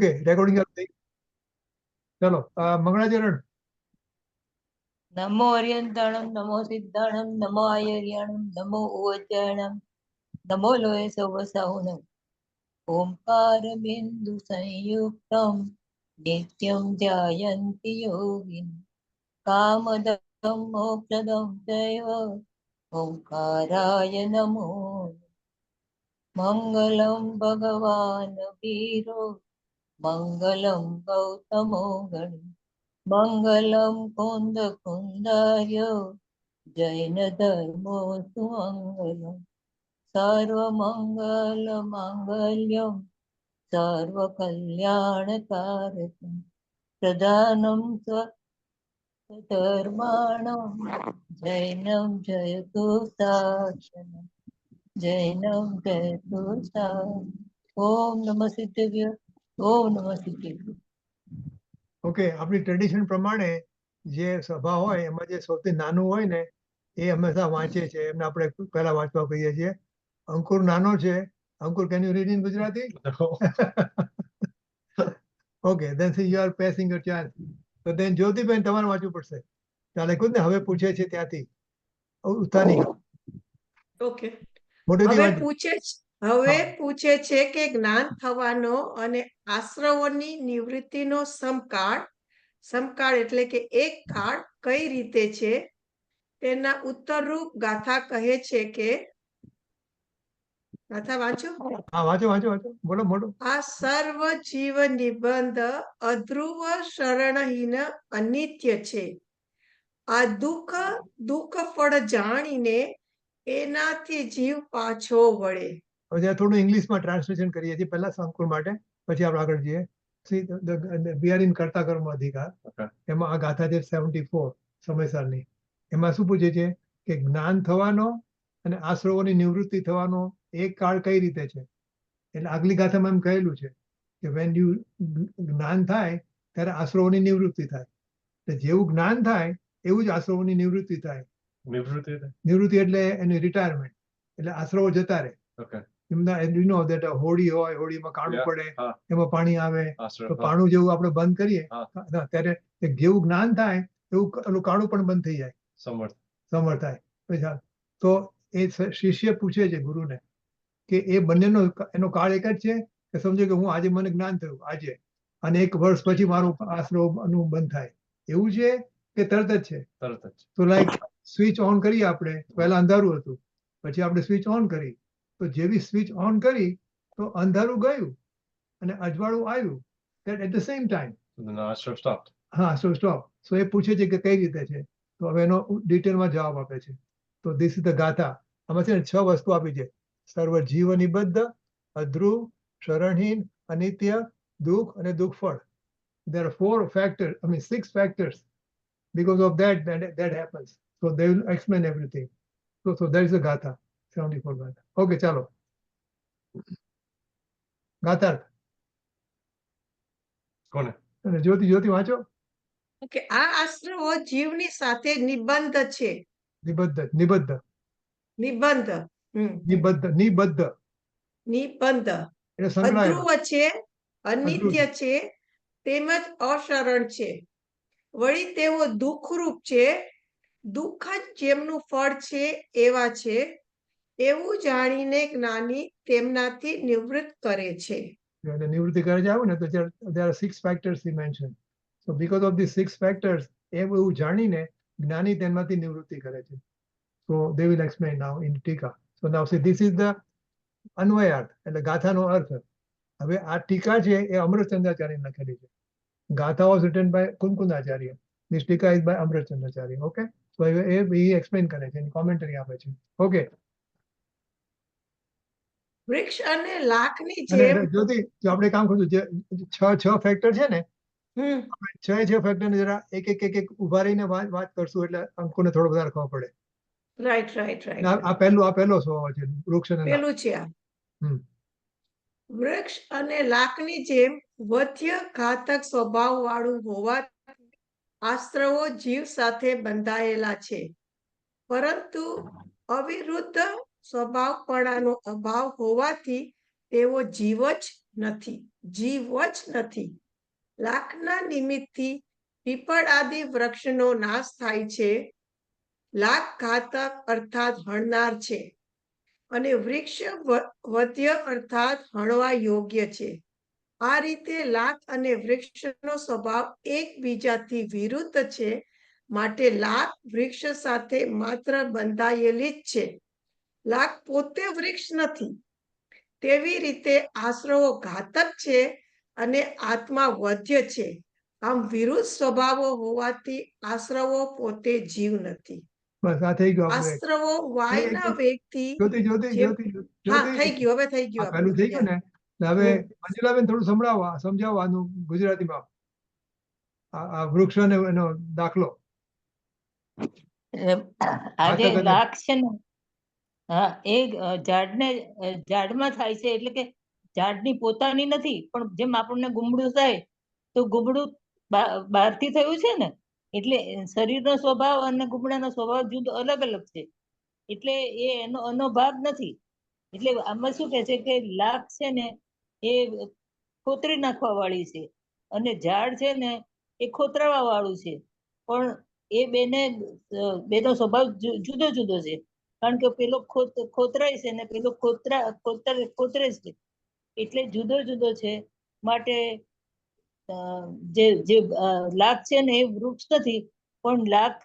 Okay, recording થઈ. ચલો, મંગળાચરણ. નમો અર્યંતાણમ નમો સિદ્ધાણમ નમો આયર્યાણમ નમો ઉવચાણમ નમો લોય સવસાહુનમ ઓમકાર બિંદુ સંયુક્તમ નિત્યમ ધ્યાયન્તિ યોગિન કામદમ મોક્ષદમ ચૈવ ઓમકારાય નમો. મંગલમ ભગવાન વીરો મંગલમ ગૌતમો ગણ મંગલમ કુંદ કુંદાર્ય જૈન ધર્મો સુમંગલમ સર્વમંગલ માંગલ્યમ સર્વ કલ્યાણકારકમ પ્રધાનમ ધર્માણમ જૈનમ જયતુ શાસનમ જૈનમ જયતુ શાસનમ. ઓમ નમઃ સિદ્ધેભ્ય ઓમ નમઃ સિદ્ધેભ્ય. ઓકે, આપણી ટ્રેડિશન પ્રમાણે જે સભા હોય એમાં જે સૌથી નાનું હોય ને એ હંમેશા વાંચે છે. એમને આપણે પહેલા વાંચવા કહીએ છીએ. અંકુર નાનો છે. Ankur, can you read in Gujarati? Okay, then you are passing your chance. તો then જ્યોતિબેન તમારે વાંચવું પડશે. ચાલે ખુદ ને હવે પૂછે છે ત્યાંથી ઉત્થાની. ઓકે, મોટેથી હવે વાંચો. પૂછે છે કે જ્ઞાન થવાનો અને આશ્રવોની નિવૃત્તિનો સમકાળ એટલે કે એક કાળ કઈ રીતે છે તેના ઉત્તરરૂપ ગાથા કહે છે કે ગાથા વાંચો. હા, વાંચો વાંચો વાંચો, બોલો બોલો. આ સર્વ જીવ નિબંધ અધ્રુવ શરણહીન અનિત્ય છે. આ દુઃખ ફળ જાણીને એનાથી જીવ પાછો વળે. હવે થોડું ઇંગ્લિશમાં ટ્રાન્સલેશન કરીએ છીએ પહેલા અંકુર માટે, પછી આપણે આગળ જઈએ. વી આર ઇન કર્તા કર્મ અધિકાર. એમાં આ ગાથા છે 74 સમયસારની. એમાં શું પૂછે છે કે જ્ઞાન થવાનો અને આશ્રવોની નિવૃત્તિ થવાનો એક કાળ કઈ રીતે છે. એટલે આગલી ગાથામાં એમ કહેલું છે કે વેન યુ જ્ઞાન થાય ત્યારે આશ્રવોની નિવૃત્તિ થાય. એટલે જેવું જ્ઞાન થાય એવું જ આશ્રવોની નિવૃત્તિ થાય. નિવૃત્તિ એટલે એની રિટાયરમેન્ટ, એટલે આશ્રવો જતા રહે. હોળી હોય, હોળીમાં કાણું પડે, એમાં પાણી આવે, તો પાણું જેવું આપણે બંધ કરીએ ત્યારે જેવું જ્ઞાન થાય એવું ઓલું કાણું પણ બંધ થઈ જાય, સમર્થ થાય. તો એ શિષ્ય પૂછે છે ગુરુને કે એ બંનેનો એનો કાળ એક જ છે કે સમજો કે હું આજે મને જ્ઞાન થયું આજે અને 1 વર્ષ પછી મારું આશ્રવ બંધ થાય, એવું છે કે તરત જ છે? તો લાઈક સ્વિચ ઓન કરીએ આપણે, પહેલા અંધારું હતું, પછી આપણે સ્વિચ ઓન કરી, તો જેવી સ્વિચ ઓન કરી તો અંધારું ગયું અને અજવાળું આવ્યું, that at the same time. હા, સો સ્ટોપ. સો એ પૂછે છે કે કઈ રીતે છે, તો હવે એનો ડિટેલમાં જવાબ આપે છે. તો ધીસ ઇઝ ધ ગાથા. આમાં છે ને 6 વસ્તુ આપી છે: સર્વ જીવ નિબદ્ધ, અધ્રુવ, શરણહીન, અનિત્ય, દુઃખ અને દુઃખ ફળ. There are 4 factors, 6 factors. Because of that happens. So they will explain everything. So that is the Gatha, 74 Gatha. Okay, chalo. Gatha. કોને? જ્યોતિ વાંચો. ઓકે, આ આશ્રવો જીવની સાથે નિબંધ છે. નિબદ્ધ અધ્રુવ છે, અનિત્ય છે, તેમજ અશરણ છે. વળી તેઓ દુઃખરૂપ છે. દુઃખ જ જેમનું ફળ છે એવા છે. એવું જાણીને જ્ઞાની તેમનાથી નિવૃત્ત કરે છે. નિવૃત્તિ કરે છે ને, તો there are 6 factors he mentioned. So because of these 6 factors, એવું જાણીને જ્ઞાની તેમાંથી નિવૃત્તિ કરે છે. So they will explain now in ટીકા. So now see, this is the અન્વયાર્થ, એટલે ગાથાનો અર્થ. હવે આ ટીકા છે એ અમૃતચંદ્રાચાર્ય લખેલી છે. ગાથા was written by કુનકુંદાચાર્ય. This ટીકા is by અમૃતચંદ્રાચાર્ય. Okay, so he explain કરે છે, કોમેન્ટરી આપે છે. Okay. વૃક્ષ અને લાખની જેમ જ્યોતિ, જો આપણે કામ કરશું, જે 6 ફેક્ટર છે ને, 6 ફેક્ટર ને જરા એક ઉભા રહીને વાત કરશું એટલે અંકોને થોડો વધારે ખબર પડે. રાઈટ. આ પહેલો સ્વભાવ છે વૃક્ષ અને પેલું છે આ. વૃક્ષ અને લાખની જેમ વધ્ય ઘાતક સ્વભાવ વાળું હોવાથી આશ્રવો જીવ સાથે બંધાયેલા છે. પરંતુ અવિરુદ્ધ સ્વભાવપણાનો અભાવ હોવાથી તેઓ જીવ જ નથી, જીવ જ નથી. લાખના નિમિત્તથી પીપળ આદિ વૃક્ષનો નાશ થાય છે. લાખ ઘાતક અર્થાત હણનાર છે, અને વૃક્ષ વધ્ય અર્થાત હણવા યોગ્ય છે. આ રીતે લાખ અને વૃક્ષનો સ્વભાવ એકબીજાથી વિરુદ્ધ છે. માટે લાખ વૃક્ષ સાથે માત્ર બંધાયેલી જ છે. લાખ પોતે વૃક્ષ નથી. તેવી રીતે આશ્રવો ઘાતક છે અને આત્મા વધ્ય છે. આમ વિરુદ્ધ સ્વભાવો હોવાથી આશ્રવો પોતે જીવ નથી. બસ આ થઈ ગયું આપણું એક. આશ્રવો વાયના વેગથી જ્યોતિ જ્યોતિ જેમ- જ્યોતિ હા જ્યોતિ થઈ ગયું, હવે થઈ આ ગયું પહેલું થઈ ગયું ને એટલે હવે હમ. મંજુલાબેન થોડું સમજાવો આનું ગુજરાતીમાં આ વૃક્ષ અને એનો દાખલો. આ જે ઘાતક અને- લાખ છે ને, હા, એ ઝાડને ઝાડમાં થાય છે, એટલે કે ઝાડની પોતાની નથી, પણ જેમ આપણને ગુમડું થાય તો ગુમડું બહારથી થયું છે ને, એટલે શરીરનો સ્વભાવ અને ગુમડાનો સ્વભાવ જુદો અલગ અલગ છે, એટલે એ એનો ભાગ નથી. એટલે આમાં શું કે છે કે લાખ છે ને એ ખોતરી નાખવા વાળી છે, અને ઝાડ છે ને એ ખોતરાવા વાળું છે. પણ એ બેનો સ્વભાવ જુદો જુદો છે, કારણ કે પેલો ખોતરાય છે ને પેલો ખોતરે છે, એટલે જુદો જુદો છે. માટે જે લાખ છે ને એ વૃક્ષ નથી, પણ લાખ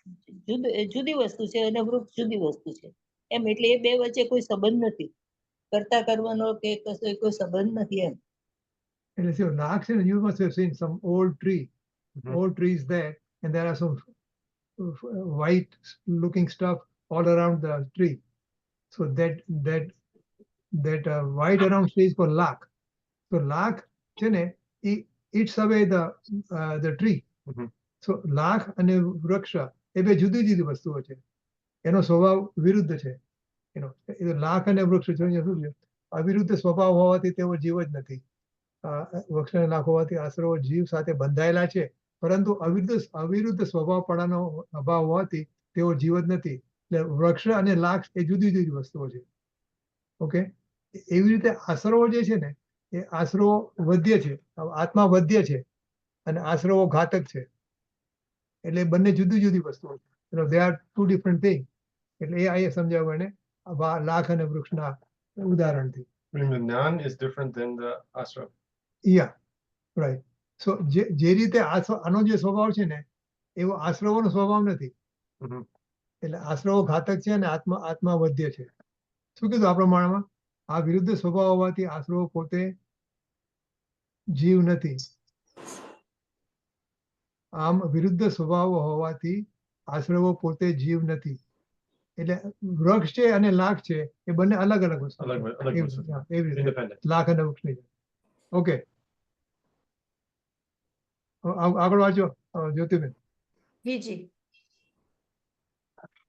જુદી વસ્તુ છે અને વૃક્ષ જુદી વસ્તુ છે, એમ. એટલે એ બે વચ્ચે કોઈ સંબંધ નથી, કરતા કરવાનો કે કોઈ સંબંધ નથી, એમ. એટલે શું લાખ છે ને, you must have seen some old tree. Old trees there, and there are some white looking stuff all around the tree. So that white around stays for lakh. So lakh છે ને it eats away the tree. So lakh અને વૃક્ષ એ બે જુદી જુદી વસ્તુઓ છે, એનો સ્વભાવ વિરુદ્ધ છે. લાખ અને વૃક્ષ શું છે, અવિરુદ્ધ સ્વભાવ હોવાથી તેઓ જીવ જ નથી. વૃક્ષ અને લાખ હોવાથી આશ્રવો જીવ સાથે બંધાયેલા છે, પરંતુ અવિરુદ્ધ સ્વભાવપણાનો અભાવ હોવાથી તેઓ જીવ જ નથી. એટલે વૃક્ષ અને લાખ એ જુદી જુદી વસ્તુઓ છે. ઓકે, એવી રીતે આશ્રવો જે છે ને એ આશ્રવો વધ્ય છે, આત્મા વધ્ય છે, અને આશ્રવો ઘાતક છે. એટલે બંને જુદી જુદી વસ્તુઓ છે. They are two different thing. એટલે એ અહીંયા સમજાવવા એને લાખ અને વૃક્ષના ઉદાહરણથી. The Jnana is different than the ashram. Yeah right. So જે રીતે આનો જે સ્વભાવ છે ને એવો આશ્રવોનો સ્વભાવ નથી. એટલે આશ્રવો ઘાતક છે અને આત્મા વધ્ય છે. શું કીધું આ પ્રમાણમાં? આ વિરુદ્ધ સ્વભાવ હોવાથી આશ્રવો પોતે જીવ નથી. આમ વિરુદ્ધ સ્વભાવ હોવાથી આશ્રવો પોતે જીવ નથી. એટલે વૃક્ષ છે અને લાખ છે એ બંને અલગ અલગ વસ્તુ છે. અલગ વસ્તુ. એવી રીતે Independent. લાખ અને વૃક્ષની. ઓકે, આગળ વાંચો જ્યોતિબેન. બીજી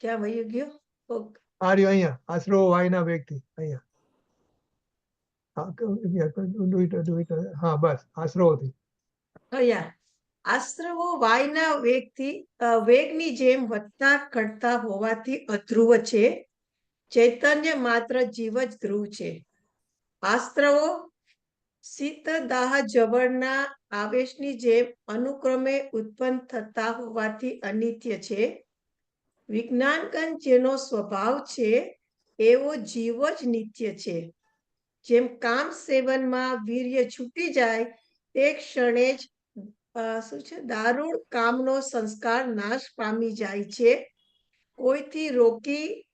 ક્યાં વયું ગયો? ઓકે. આ રહ્યો અહીંયા આશ્રવો વાયના વેગથી અહીંયા. હા બસ આશ્રવોથી. અહીંયા આશ્રવો વાયના વેગની જેમ વધતા ઘટતા હોવાથી અધ્રુવ છે. ચૈતન્ય માત્ર જીવ જ ધ્રુવ છે. આશ્રવો શીત દાહ જવળના આવેશની જેમ અનુક્રમે ઉત્પન્ન થતા હોવાથી અનિત્ય છે. વિજ્ઞાનગન જેનો સ્વભાવ છે એવો જીવ જ નિત્ય છે. જેમ કામ સેવનમાં વીર્ય છૂટી જાય તે ક્ષણે જ શું છે, દારૂણ કામનો સંસ્કાર નાશ પામી જાય છે. કોઈથી રોકી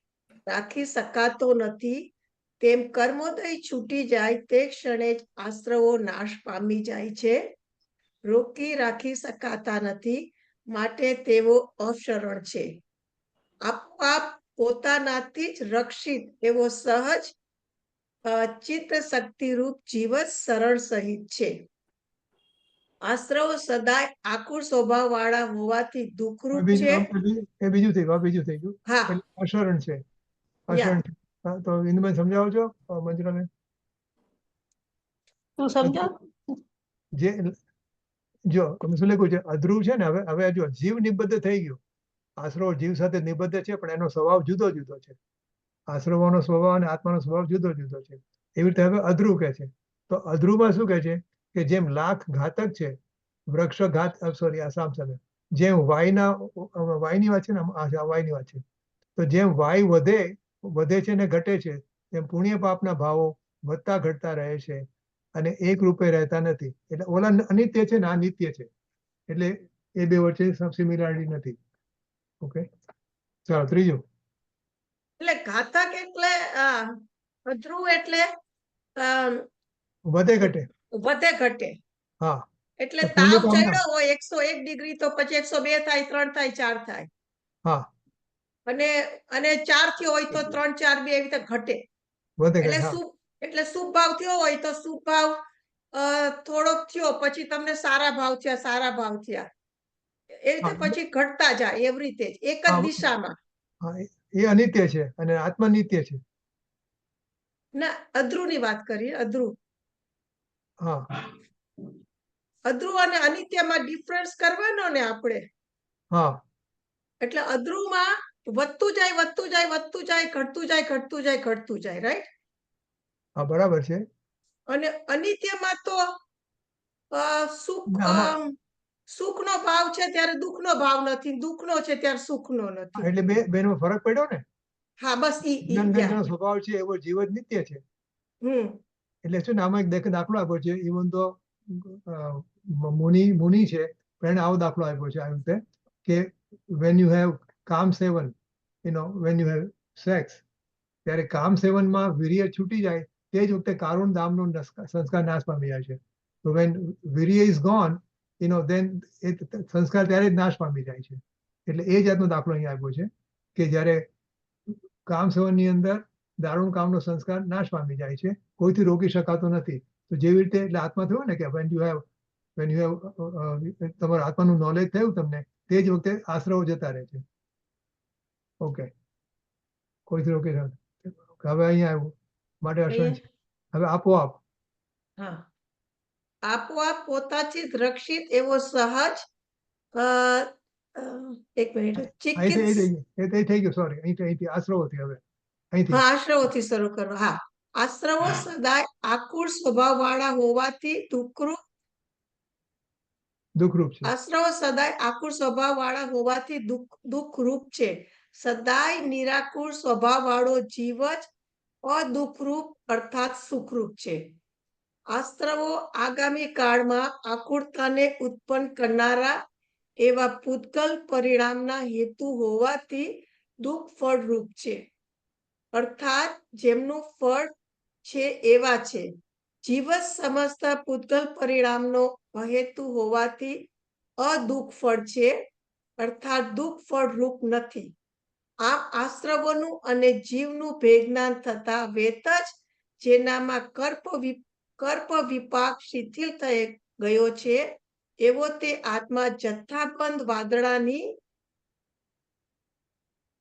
રાખી શકાતો નથી. તેમ કર્મોદય છૂટી જાય તે ક્ષણે જ આશ્રવો નાશ પામી જાય છે. રોકી રાખી શકાતા નથી, માટે તેઓ અશરણ છે. આપોઆપ પોતાનાથી જ રક્ષિત એવો સહજ ચિત્ત શક્તિરૂપ જીવ જ સરળ સહિત છે. આશ્રવો સદાય આકુળ સ્વભાવ વાળા હોવાથી દુઃખરૂપ છે. એ બીજું થઈ ગયું, બીજું થઈ ગયું. હા, એટલે અશરણ છે. અશરણ છે. હા, તો ઇન્દુબેન સમજાવો છો મંજુલાબેન? તું સમજો. જે જો તમે શું લખ્યું છે, અધ્રુવ છે ને. હવે જો જીવ નિબદ્ધ થઈ ગયું. આશ્રવ જીવ સાથે નિબદ્ધ છે, પણ એનો સ્વભાવ જુદો જુદો છે. આશ્રવોનો સ્વભાવ અને આત્માનો સ્વભાવ જુદો જુદો છે. એવી રીતે હવે અધ્રુવ કહે છે તો અધ્રુવમાં શું કહે છે કે જેમ લાખ ઘાતક છે, વૃક્ષ ઘાત સોરી આ સામે જેમ વાયની વાત છે ને વાયની વાત છે, તો જેમ વાય વધે છે ને ઘટે છે, તેમ પુણ્ય પાપના ભાવો વધતા ઘટતા રહે છે અને એક રૂપે રહેતા નથી. એટલે ઓલા અનિત્ય છે ને આ નિત્ય છે, એટલે એ બે વચ્ચે સિમિલારિટી નથી. ઓકે, ચાલો ત્રીજું. એટલે ઘાતક એટલે અધ્રુવ એટલે વધે ઘટે. વધે ઘટે. હા, એટલે તો પુણ્ય તાવ પામના. ચડ્યો હોય 101 ડિગ્રી તો પછી 102 થાય, 3 થાય, 4 થાય. હા, અને 4 થયો હોય તો 3, 4, 2 એવી રીતે ઘટે. વધે એટલે ઘટે. હા, શુભ ભાવ થયો હોય તો શુભ ભાવ થોડોક થયો, પછી તમને સારા ભાવ થયા. એ રીતે હા, પછી ઘટતા જાય એવી રીતે જ એક જ હા, દિશામાં. હા, એ અનિત્ય છે અને આત્મા નિત્ય છે. ના, અધ્રુવની વાત કરીએ. હા, અધ્રુવ અને અનિત્યમાં ડિફરન્સ કરવાનો ને આપણે. હા, એટલે અધ્રુવમાં વધતું જાય, ઘટતું જાય, રાઈટ? હા, બરાબર છે. અને અનિત્યમાં તો સુખ ના, આમાં સુખનો ભાવ છે ત્યારે દુઃખનો ભાવ નથી, દુઃખનો છે ત્યારે સુખનો નથી. એટલે બેનો ફરક પડ્યો ને. હા, બસ જ્ઞાનગંજનો સ્વભાવ છે એવો જીવ જ નિત્ય છે. એટલે શું ને આમાં એક દાખલો આપ્યો છે. ઇવન તો મુનિ છે, પણ એને આવો દાખલો આપ્યો છે આવી રીતે કે વેન યુ હેવ કામ સેવન, વેન યુ હેવ સેક્સ, ત્યારે કામ સેવનમાં વીર્ય છૂટી જાય તે જ વખતે કારુણ દામનો સંસ્કાર નાશ પામી જાય છે. તો વેન વીર્ય ઇઝ ગોન, દેન એ સંસ્કાર ત્યારે જ નાશ પામી જાય છે. એટલે એ જાતનો દાખલો અહીંયા આપ્યો છે કે જ્યારે કામ સેવનની અંદર દારૂણ કામનો સંસ્કાર નાશ પામી જાય છે, કોઈથી રોકી શકાતો નથી. તો જેવી રીતે એટલે આત્મા થયો ને કે વેન યુ હેવ તમારા આત્માનું નોલેજ થયું તમને, તે જ વખતે આશ્રવો જતા રહે છે. ઓકે, કોઈથી રોકી શકાતો. હવે અહીંયા આવ્યું માટે અસંગ છે. હવે આપોઆપ. હા, આપોઆપ પોતાથી જ રક્ષિત એવો સહજ એક મિનિટ એ થઈ ગયું. સોરી, અહીંથી આશ્રવોથી હવે અહીંથી. હા, આશ્રવોથી શરૂ કરો. હા, આશ્રવો સદાય આકુળ સ્વભાવ વાળા હોવાથી દુઃખરૂપ છે. આશ્રવો સદાય આકુળ સ્વભાવ વાળા હોવાથી દુઃખરૂપ છે. સદાય નિરાકુળ સ્વભાવ વાળો જીવ જ અદુઃખરૂપ અર્થાત સુખરૂપ છે. આશ્રવો આગામી કાળમાં આકુળતાને ઉત્પન્ન કરનારા એવા પૂતગલ પરિણામના હેતુ હોવાથી દુઃખ ફળરૂપ છે. અર્થાત જેમનું ફળ છે એવા છે. જીવત સમજતા પૂતગલ પરિણામનો અહેતુ હોવાથી અદુઃખ ફળ છે, અર્થાત દુઃખ ફળ રૂપ નથી. આમ આશ્રવોનું અને જીવનું ભેજ્ઞાન થતા વેત જ જેનામાં કર્પ વિપાક શિથિલ થઈ ગયો છે, એવો તે આત્મા જથ્થાબંધ વાદળાની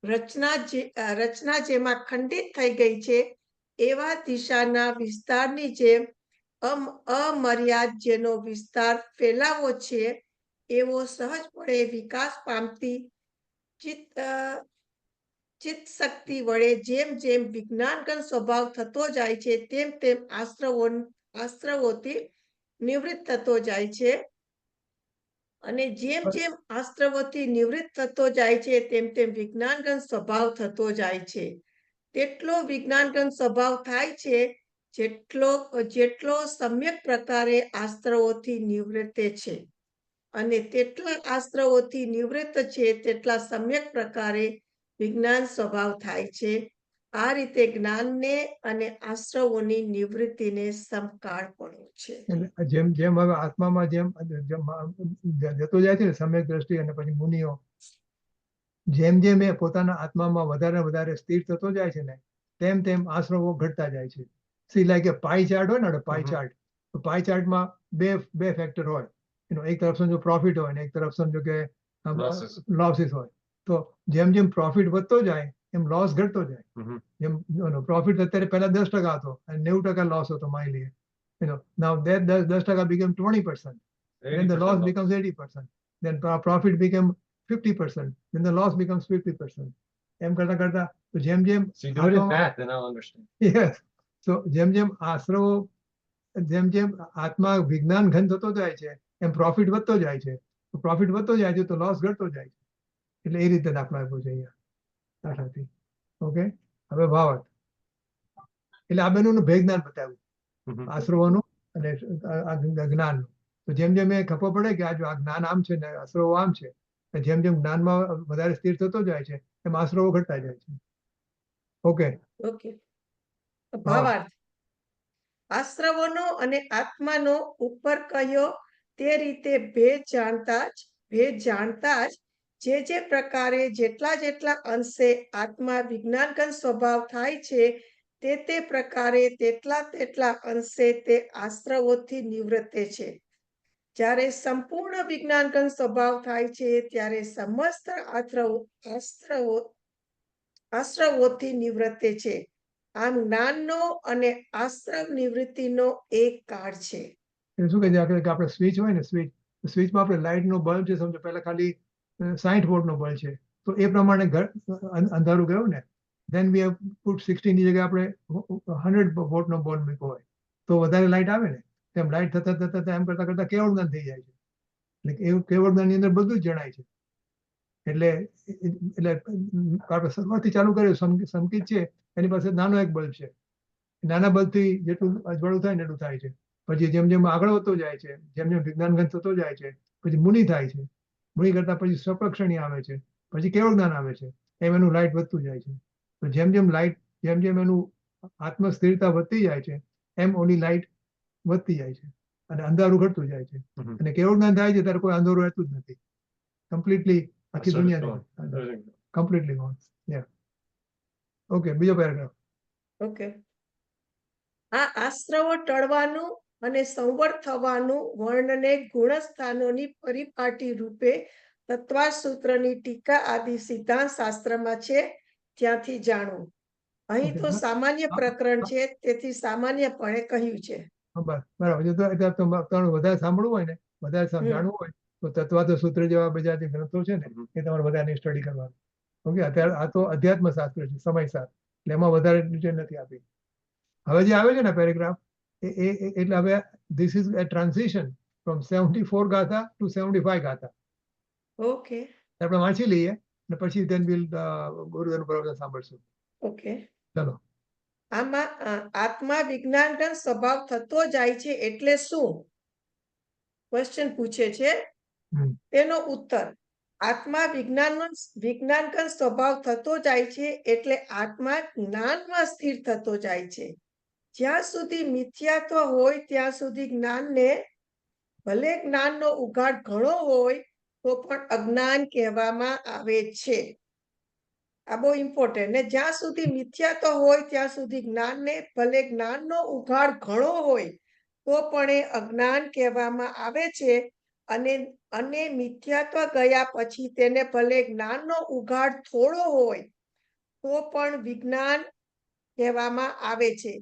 રચના જેમાં ખંડિત થઈ ગઈ છે, એવા દિશાના વિસ્તારની જેમ અમર્યાદ જેનો વિસ્તાર ફેલાવો છે, એવો સહજપણે વિકાસ પામતી ચિત્ત શક્તિ વડે જેમ જેમ વિજ્ઞાનગત સ્વભાવ થતો જાય છે, તેમ તેમ આશ્રવોથી નિવૃત્ત થતો જાય છે. અને જેમ જેમ આશ્રવોથી નિવૃત્ત થતો જાય છે, તેમ તેમ વિજ્ઞાનગત સ્વભાવ થતો જાય છે. તેટલો વિજ્ઞાનગત સ્વભાવ થાય છે જેટલો સમ્યક પ્રકારે આશ્રવોથી નિવૃત્ત છે, અને તેટલા આશ્રવોથી નિવૃત્ત છે તેટલા સમ્યક પ્રકારે વિજ્ઞાન સ્વભાવ થાય છે. આ રીતે જ્ઞાનને અને આશ્રવોની નિવૃત્તિને સમકાળપણું છે. એટલે જેમ જેમ હવે આત્મામાં જેમ જતો જાય છે ને સમ્યક દ્રષ્ટિ, અને પછી મુનિઓ જેમ જેમ એ પોતાના આત્મામાં વધારે વધારે સ્થિર થતો જાય છે ને, તેમ તેમ આશ્રવો ઘટતા જાય છે. સી લાઈક એ પાઈ ચાર્ટ હોય ને, પાઈ ચાર્ટ, તો પાઈ ચાર્ટમાં બે ફેક્ટર હોય. એક તરફ સમજો પ્રોફિટ હોય ને એક તરફ સમજો કે લોસીસ હોય. તો જેમ જેમ પ્રોફિટ વધતો જાય એમ લોસ ઘટતો જાય. જેમ પ્રોફિટ અત્યારે પહેલા 10% હતો અને 90% લોસ હતો, માની લઈએ. Now that 10% became 20%. Then the loss becomes 80%. Then profit became 50%. Then the loss becomes 50%. એમ કરતા કરતા તો જેમ જેમ So you do it in math, then I'll understand. yes, so જેમ જેમ આશ્રવો જેમ જેમ આત્મા વિજ્ઞાન ઘન થતો જાય છે એમ પ્રોફિટ વધતો જાય છે. પ્રોફિટ વધતો જાય છે તો લોસ ઘટતો જાય છે. એટલે એ રીતે દાખલો આપ્યો છે અહીંયા દાખલાથી. ઓકે, હવે ભાવાર્થ. એટલે આ બેનું ભેદ જ્ઞાન બતાવ્યું, Mhm. આશ્રવોનું અને આ જ્ઞાનનું. તો જેમ જેમ એ ખબર પડે કે આ જો આ જ્ઞાન આમ છે ને આશ્રવો આમ છે, જેમ જેમ જ્ઞાનમાં વધારે સ્થિર થતો જાય છે એમ આશ્રવો ઘટતા જાય છે. Okay, okay, ભાવાર્થ. આશ્રવોનો અને આત્માનો ઉપર કહ્યો તે રીતે ભેદ જાણતા જ જે પ્રકારે જેટલા અંશે આત્મા વિજ્ઞાનગત સ્વભાવ થાય છે તે પ્રકારે તેટલા અંશે તે આશ્રવોથી નિવૃત્તે છે. જ્યારે સંપૂર્ણ વિજ્ઞાનગત સ્વભાવ થાય છે ત્યારે સમસ્ત આશ્રવોથી નિવૃત્તે છે. આમ જ્ઞાનનો અને આશ્રવ નિવૃત્તિનો એક કાળ છે. એ શું કહે છે કે આપણે સ્વિચ હોય ને, સ્વિચમાં આપણે લાઇટનો બલ્બ છે, સમજો પહેલા ખાલી 60 વોટનો બલ્બ છે તો એ પ્રમાણે અંધારું ગયું ને, ધેન વી હેવ પુટ 16 ની જગ્યાએ આપણે 100 વોટનો બલ્બ મૂક્યો હોય તો વધારે લાઇટ આવે ને. તેમ લાઇટ થતા એમ કરતા કેવળ જ્ઞાન થઈ જાય છે. એટલે એવું કેવળ જ્ઞાનની અંદર બધું જ જણાય છે. એટલે આપણે શરૂઆતથી ચાલુ કર્યું સંકિત છે એની પાસે નાનો એક બલ્બ છે, નાના બલ્બથી જેટલું અજવાળું થાય ને એટલું થાય છે. પછી જેમ જેમ આગળ વધતો જાય છે, જેમ જેમ વિજ્ઞાન ઘન થતો જાય છે, પછી મુનિ થાય છે, મુનિ કરતા પછી સ્વપ્રક્ષણી આવે છે, પછી કેવળ જ્ઞાન આવે છે, એમ એનું લાઇટ વધતું જાય છે. તો જેમ જેમ એનું આત્મ સ્થિરતા વધતી જાય છે એમ ઓની લાઇટ વધતી જાય છે અને અંધારું ઘટતું જાય છે. Mhm. અને કેવળ જ્ઞાન થાય છે ત્યારે કોઈ અંધારું રહેતું જ નથી. કમ્પ્લીટલી આખી So it's દુનિયા gone. Everything. Completely gone. Okay, બીજો પેરેગ્રાફ. ઓકે, આ આશ્રવો ટળવાનું અને સંવર થવાનું વર્ણને ગુણસ્થાનોની પરિપાટી રૂપે તત્વાસૂત્રની ટીકા આદિ સિદ્ધાંત શાસ્ત્રમાં છે ત્યાંથી જાણવું. અહીં તો Okay. સામાન્ય પ્રકરણ છે તેથી સામાન્યપણે કહ્યું છે. બરાબર છે. તો તમારે વધારે સાંભળવું હોય ને, વધારે હમ. જાણવું હોય તો તત્વાર્થ સૂત્ર જેવા બધા જે ગ્રંથો છે ને Mhm. એ તમારે વધારે સ્ટડી કરવાનું. ઓકે, અત્યારે આ તો અધ્યાત્મ શાસ્ત્ર છે, સમયસાર, એટલે એમાં વધારે ડિટેલ નથી આપી. હવે જે આવે છે ને પેરેગ્રાફ એટલે હવે this is a transition from 74 ગાથા to 75 ગાથા. ઓકે આપણે વાંચી લઈએ અને પછી then we'll ગુરુદેવનું પ્રવચન સાંભળશું. ઓકે, ચલો. આમાં આત્મા વિજ્ઞાનગત સ્વભાવ થતો જાય છે એટલે શું? ક્વેશ્ચન પૂછે છે. હમ. તેનો ઉત્તર, આત્મા વિજ્ઞાનગત સ્વભાવ થતો જાય છે એટલે આત્મા જ્ઞાનમાં સ્થિર થતો જાય છે. જ્યાં સુધી મિથ્યાત્વ હોય ત્યાં સુધી જ્ઞાનને, ભલે જ્ઞાનનો ઉઘાડ ઘણો હોય તો પણ અજ્ઞાન કહેવામાં આવે છે. આ બહુ ઇમ્પોર્ટન્ટ. ને જ્યાં સુધી મિથ્યાત્વ હોય ત્યાં સુધી જ્ઞાનને, ભલે જ્ઞાનનો ઉઘાડ ઘણો હોય તો પણ એ અજ્ઞાન કહેવામાં આવે છે. અને મિથ્યાત્વ ગયા પછી તેને ભલે જ્ઞાનનો ઉઘાડ થોડો હોય તો પણ વિજ્ઞાન કહેવામાં આવે છે.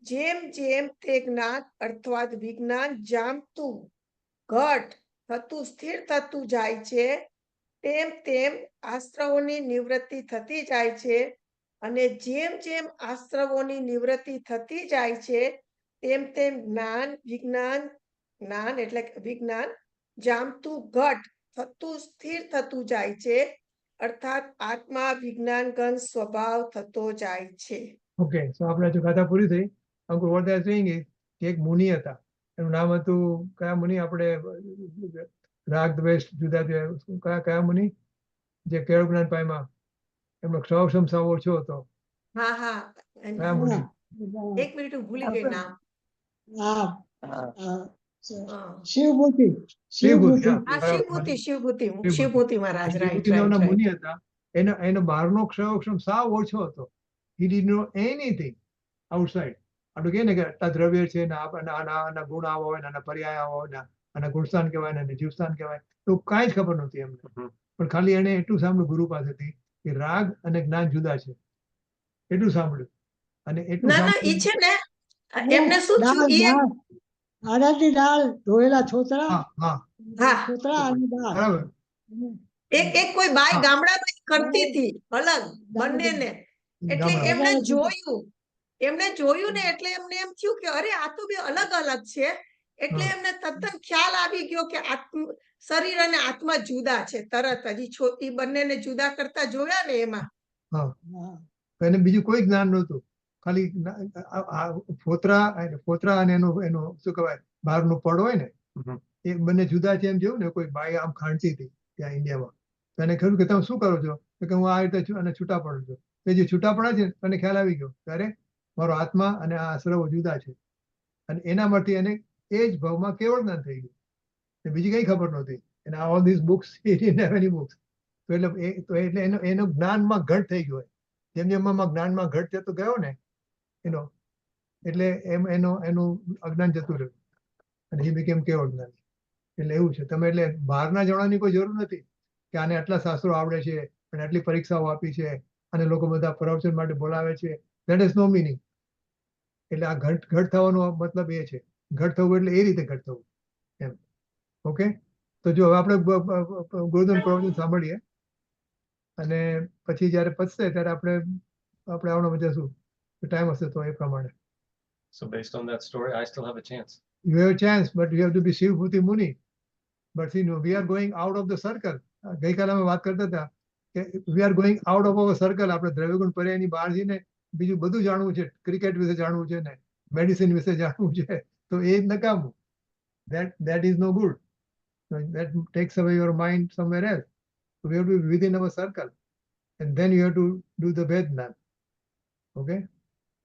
જેમ જેમ તે જ્ઞાન અર્થાત વિજ્ઞાન જામતું, ઘટ થતું, સ્થિર થતું જાય છે તેમ તેમ આશ્રવોની નિવૃત્તિ થતી જાય છે. અને જેમ જેમ આશ્રવોની નિવૃત્તિ થતી જાય છે તેમ તેમ જ્ઞાન એટલે વિજ્ઞાન જામતું, ઘટ થતું, સ્થિર થતું જાય છે. અર્થાત આત્મા વિજ્ઞાનગત સ્વભાવ થતો જાય છે. ઓકે, સો આપણે જો ગાથા પૂરી થઈ. અંકુર what they are saying is કે એક મુનિ હતા, એનું નામ હતું, કયા મુનિ? આપણે રાગ દ્વેષ જુદા જુદા, કયા મુનિ જે કેળવ જ્ઞાન પામ્યા? એમનો ક્ષમ સાવ ઓછો હતો. હા હા, કયા મુનિ? એક મિનિટ હું ભૂલી ગઈ નામ. શિવભૂતિ. શિવભૂતિ, હા. આ શિવભૂતિ શિવભૂતિ. શિવભૂતિ મહારાજ. શિવભૂતિ નામના મુનિ હતા. એનો બહારનો ક્ષમ સાવ ઓછો હતો. He didn't know anything outside. આપણે કહીએ ને કે આટલા દ્રવ્ય છે ને આના ગુણ આવો હોય ને આના પર્યાય આવો હોય ને આના ગુણસ્થાન કહેવાય ને આને જીવસ્થાન કહેવાય, એવું કાંઈ જ ખબર નહોતી એમને. Mhm. પણ ખાલી એને એટલું સાંભળ્યું ગુરુ પાસેથી કે રાગ અને જ્ઞાન જુદા છે, એટલું સાંભળ્યું. અને એટલું ના ના, ઈ છે ને એમને શું થયું? ઈ આનાથી દાળ ધોયેલા છોતરા, હા હા હા, છોતરા અને દાળ. બરાબર. એક કોઈ બાઈ હા. ગામડામાં કરતી હતી અલગ બંનેને. એટલે ગામડામાં. એમણે જોયું એમને જોયું ને એટલે એમને એમ થયું કે અરે આ તો બે અલગ અલગ છે, એટલે હા. એમને તદ્દન ખ્યાલ આવી ગયો કે શરીર અને આત્મા જુદા છે. તરત જ ઈ બંનેને જુદા કરતા જોયા ને એમાં. હા, હા. એને બીજું કોઈ જ્ઞાન નહોતું, ખાલી ફોતરા અને એનું શું કહેવાય બહારનું પડ હોય ને Mhm. એ બંને જુદા છે એમ જોયું ને. કોઈ બાઈ આમ ખાંડતી હતી ત્યાં ઇન્ડિયામાં, તો એને કહ્યું કે તમે શું કરો છો? તો કે હું આ રીતે અને છૂટા પડું છું. એ જે છૂટા પડે છે એને ખ્યાલ આવી ગયો ત્યારે મારો આત્મા અને આ આશ્રવો જુદા છે, અને એના માટે એને એ જ ભાવમાં કેવળ જ્ઞાન થઈ ગયું. ને બીજી કઈ ખબર નહોતી. અને all this books he didn't have any books. તો એટલે એનો જ્ઞાનમાં ઘટ થઈ ગયો. જેમ જેમ આમાં જ્ઞાનમાં ઘટ થતો ગયો ને એટલે એનું અજ્ઞાન જતું રહ્યું અને he became કેવળ જ્ઞાન. એટલે એવું છે. તમે એટલે બહારના જણાવવાની કોઈ જરૂર નથી કે આને આટલા શાસ્ત્રો આવડે છે અને આટલી પરીક્ષાઓ આપી છે અને લોકો બધા પ્રવચન માટે બોલાવે છે. That is no meaning. એટલે આ ઘટ થવાનો મતલબ એ છે. ઘટ થવું એટલે એ રીતે ઘટ થવું એમ. ઓકે, તો જો હવે આપણે ગોર્ધન પ્રવચન સાંભળીએ અને પછી જયારે પચશે ત્યારે આપણે આવવાનું જશું. ટાઈમ હશે તો એ પ્રમાણે. So based on that story, I still have a chance. You have a chance, but you have to be Shivbhuti Muni. But see, no, we are going out of the circle. ગઈકાલે અમે વાત કરતા હતા કે we are going out of our circle. આપણે દ્રવ્યગુણ પર્યાયની બહાર જઈને બીજું બધું જાણવું છે. ક્રિકેટ વિશે જાણવું છે ને મેડિસિન વિશે જાણવું છે, તો એ નકામું. That is no good. That takes away your mind somewhere else. So we have to be within our circle, and then you have to do the Vedna. Okay,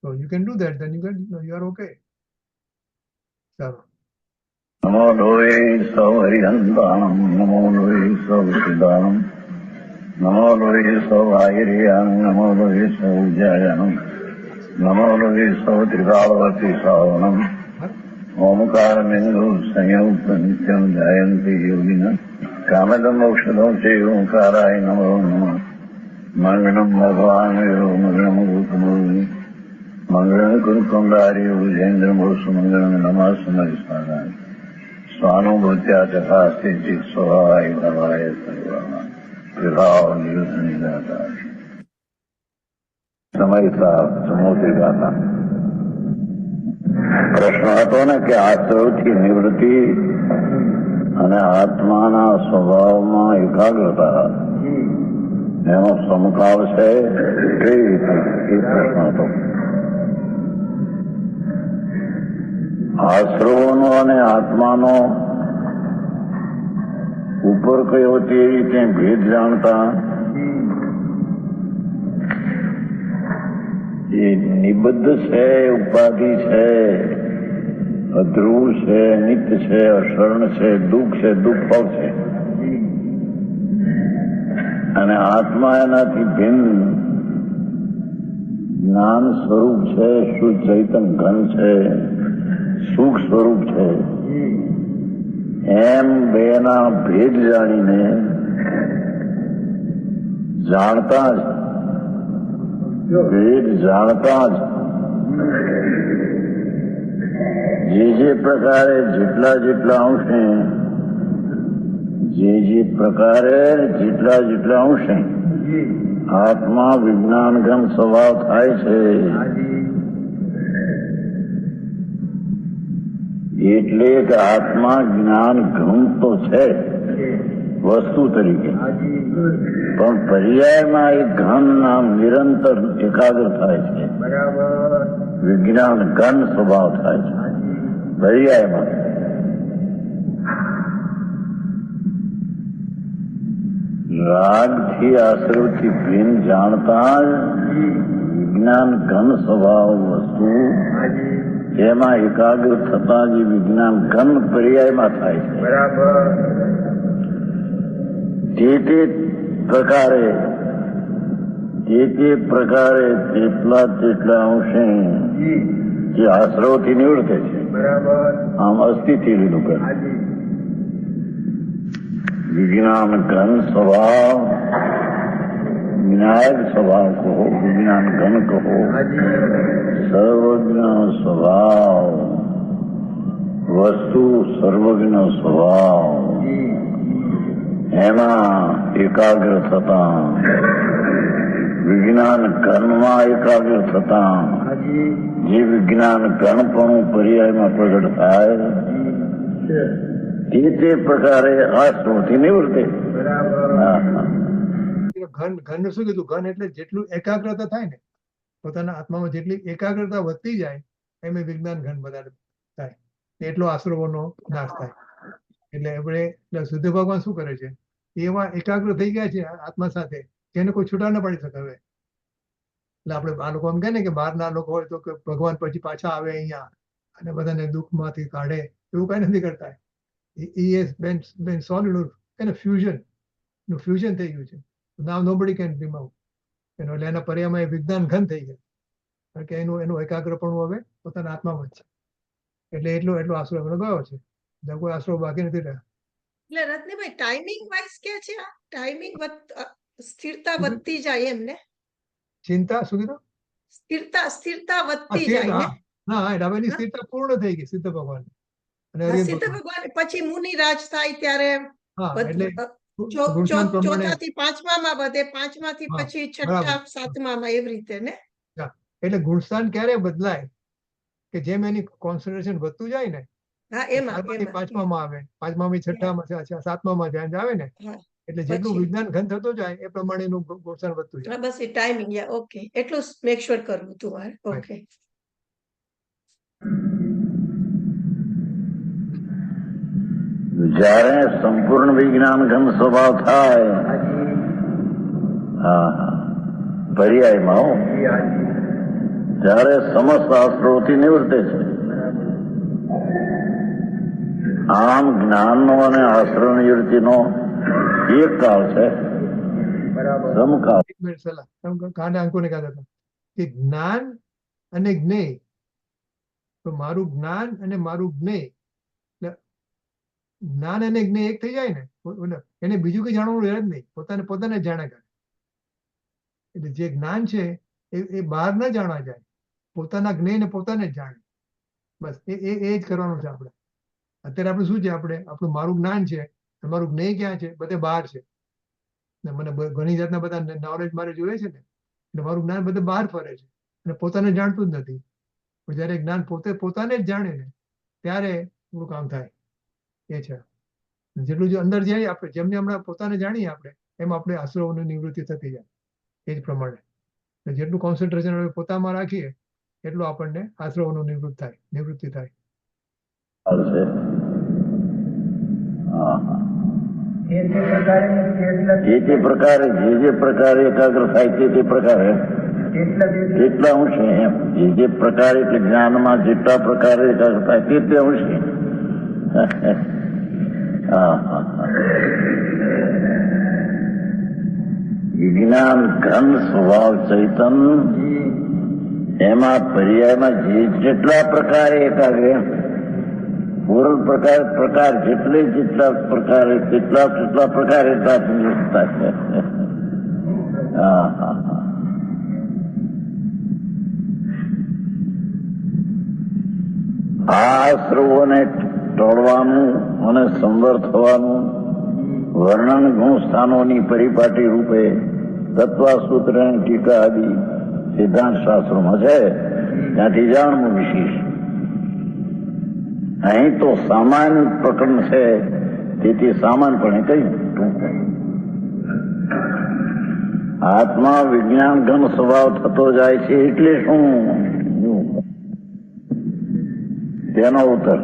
so you can do that. Then you are okay. ચાલો. નમો લોહે સૌ હરિહંતાણમ, નમો લોહે સૌ સિદ્ધાણમ, નમો લોહે સૌ આયર્યાણમ, નમો લોહે સૌ જયાણમ, નમો લોહે સૌ ત્રિકાળવતી શ્રાવણમ, ઓમકારમેન્દુ સંયુક્ત નિત્યમ જયંતિ યોગિન કામદમ ઔષધમ છે ઓંકારાય નમો નમઃ. મંગળમ ભગવાન મંગળમ ભૂતમૂર્તિ મંગળમ કુંડારી ભુજેન્દ્ર મોસુ મંગળમ નમઃ સમરિસ્વાદાય સ્વાનુભૂત્યા તથા સ્થિતિ સ્વભાવાય ભવાય સર્વમાં વિભાવ નિયુદ્ધ નિદાતા સમયતા સમોતી ગાતા. પ્રશ્ન હતો ને કે આશ્રવથી નિવૃત્તિ અને આત્માના સ્વભાવમાં એકાગ્રતા એનો સમકાળ છે કેવી રીતે, એ પ્રશ્ન હતો. આશ્રવોનો અને આત્માનો ઉપર કયો તે રીતે ભેદ જાણતા એ નિબદ્ધ છે, ઉપાધિ છે, અધ્રુવ છે, નિત્ય છે, અશરણ છે, દુઃખ છે, દુઃખ ભાવ છે, અને આત્મા એનાથી ભિન્ન જ્ઞાન સ્વરૂપ છે, શુદ્ધ ચૈતન ઘન છે, સુખ સ્વરૂપ છે. એમ બેના ભેદ જાણીને જાણતા જ ભેદ જાણતા જ જે પ્રકારે જેટલા અંશે જેટલા અંશે આત્મા વિજ્ઞાનગમ સ્વભાવ થાય છે, એટલે કે આત્મા જ્ઞાન ઘન તો છે વસ્તુ તરીકે, પણ પર્યાયમાં એ ઘન નામ નિરંતર એકાગ્ર થાય છે. વિજ્ઞાન ઘન સ્વભાવ થાય છે પર્યાયમાં. રાગથી આશ્રવથી ભિન્ન જાણતા જ વિજ્ઞાન ઘન સ્વભાવ વસ્તુ એમાં એકાગ્ર થતા જ વિજ્ઞાન ઘન પર્યાયમાં થાય છે. તે પ્રકારે તેટલા અંશે જે આશ્રવથી નિવૃત્ત છે. આમ અસ્થિથી લીધું કરે. વિજ્ઞાન ઘન સ્વભાવ, વિનાયક સ્વભાવ કહો, વિજ્ઞાન ઘન કહો, સર્વજ્ઞ સ્વભાવ, વસ્તુ સર્વજ્ઞ સ્વભાવ, એમાં એકાગ્ર થતા, વિજ્ઞાન ઘનમાં એકાગ્ર થતા જે વિજ્ઞાન ઘણપણું પર્યાયમાં પ્રગટ થાય તે પ્રકારે આ સ્ત્રોથી નિવૃત્તે. હા, હા. ઘન શું કીધું? ઘન એટલે જેટલું એકાગ્રતા થાય ને, પોતાના આત્મામાં જેટલી એકાગ્રતા વધતી જાય એમ એ વિજ્ઞાન ઘન વધારે થાય, એટલો આશ્રવોનો નાશ થાય. એટલે આપણે શુદ્ધ ભગવાન શું કરે છે? એવા એકાગ્ર થઈ ગયા છે આત્મા સાથે કે એને કોઈ છૂટા ન પડી શકે હવે. એટલે આપણે આ લોકો એમ કહે ને કે બહારના લોકો હોય તો કે ભગવાન પછી પાછા આવે અહીંયા અને બધાને દુઃખમાંથી કાઢે, એવું કઈ નથી કરતા. એને ફ્યુઝન થઈ ગયું છે. Now nobody can remove. એટલે એના પર્યાયમાં વિજ્ઞાન ઘન થઈ ગયા, કારણ કે એનું એકાગ્રપણું હવે પોતાના આત્મામાં જ છે. એટલે એટલો આશરો એમનો ગયો છે, કોઈ આશરો બાકી નથી રહ્યા. એટલે રત્નભાઈ ટાઈમિંગ વાઇઝ કે છે આ ટાઈમિંગ સ્થિરતા વધતી જાય એમ ને? ચિંતા શું કીધું? સ્થિરતા વધતી જાય ને? ના, હવે એની સ્થિરતા પૂર્ણ થઈ ગઈ સિદ્ધ ભગવાન. સિદ્ધ ભગવાન પછી મુનિ રાજ થાય ત્યારે એટલે ચોથા થી પાંચમામાં વધે, પાંચમાંથી પછી છઠ્ઠા સાતમામાં, એવી રીતે ને? એટલે ગુણસ્થાન ક્યારે બદલાય કે જેમ એની કોન્સન્ટ્રેશન વધતું જાય ને, પાંચમામાં આવે, પાંચમામાં છઠ્ઠામાં સાતમામાં ધ્યાન આવે ને, એટલે જેટલું વિજ્ઞાન ઘન થતું જાય એ પ્રમાણે એનું ગુણસ્થાન વધતું જાય. બસ એ ટાઈમિંગ. ઓકે, એટલું મેક શ્યોર કરવું હતું મારે. ઓકે. જ્યારે સંપૂર્ણ વિજ્ઞાન ઘન સ્વભાવ થાય પર્યાયમાં, ત્યારે સમસ્ત આશ્રવથી નિવૃત્તે છે. આમ જ્ઞાનનો અને આશ્રવ નિવૃત્તિનો એક કાળ છે, સમકાળ. અંકોને કહેતા હતા કે જ્ઞાન અને જ્ઞેય, તો મારું જ્ઞાન અને મારું જ્ઞેય, જ્ઞાન અને જ્ઞેય એક થઈ જાય ને, એને બીજું કઈ જાણવાનું રહે જ નહીં, પોતાને જ જાણે કરે. એટલે જે જ્ઞાન છે એ બહાર ન જાણવા જાય, પોતાના જ્ઞેયને પોતાને જ જાણે. બસ એ જ કરવાનું છે આપણે. અત્યારે આપણે શું છે? આપણું મારું જ્ઞાન છે, મારું જ્ઞેય ક્યાં છે? બધે બહાર છે. મને ઘણી જાતના બધા નોલેજ મારે જોઈએ છે ને, એટલે મારું જ્ઞાન બધે બહાર ફરે છે અને પોતાને જાણતું જ નથી. પણ જયારે જ્ઞાન પોતાને જ જાણે ને, ત્યારે થોડું કામ થાય. એ છે જેટલું જો અંદર જાય, આપણે જેમને હમણાં પોતાને જાણીએ આપણે, એમ આપણે આશ્રવોની નિવૃત્તિ થતી જાય. એ જ પ્રમાણે જેટલું કોન્સન્ટ્રેશન આપણે પોતામાં રાખીએ એટલું આપણને આશ્રવોનું નિવૃત્તિ થાય. જે પ્રકારે એકાગ્ર થાય તે પ્રકારે કેટલા અંશે, એમ જે પ્રકારે એટલે જ્ઞાનમાં જેટલા પ્રકારે એકાગ્ર થાય તે અંશે. વિજ્ઞાન ઘન સ્વભાવ ચૈતન, એમાં પર્યાયમાં જેટલા પ્રકારે એકાગ્ર, પૂર્ણ પ્રકાર જેટલા પ્રકારે કેટલા પ્રકારે આ શ્રવોને ટોળવાનું અને સંવર થવાનું વર્ણન ગુણ સ્થાનોની પરિપાટી રૂપે તત્વસૂત્ર ટીકા આદિ સિદ્ધાંત શાસ્ત્રોમાં છે, ત્યાંથી જાણવું વિશેષ. અહીં તો સામાન્ય પ્રકરણ છે, તેથી સામાન્યપણે કહ્યું. આત્મા વિજ્ઞાન ઘન સ્વભાવ થતો જાય છે એટલે શું? તેનો ઉત્તર,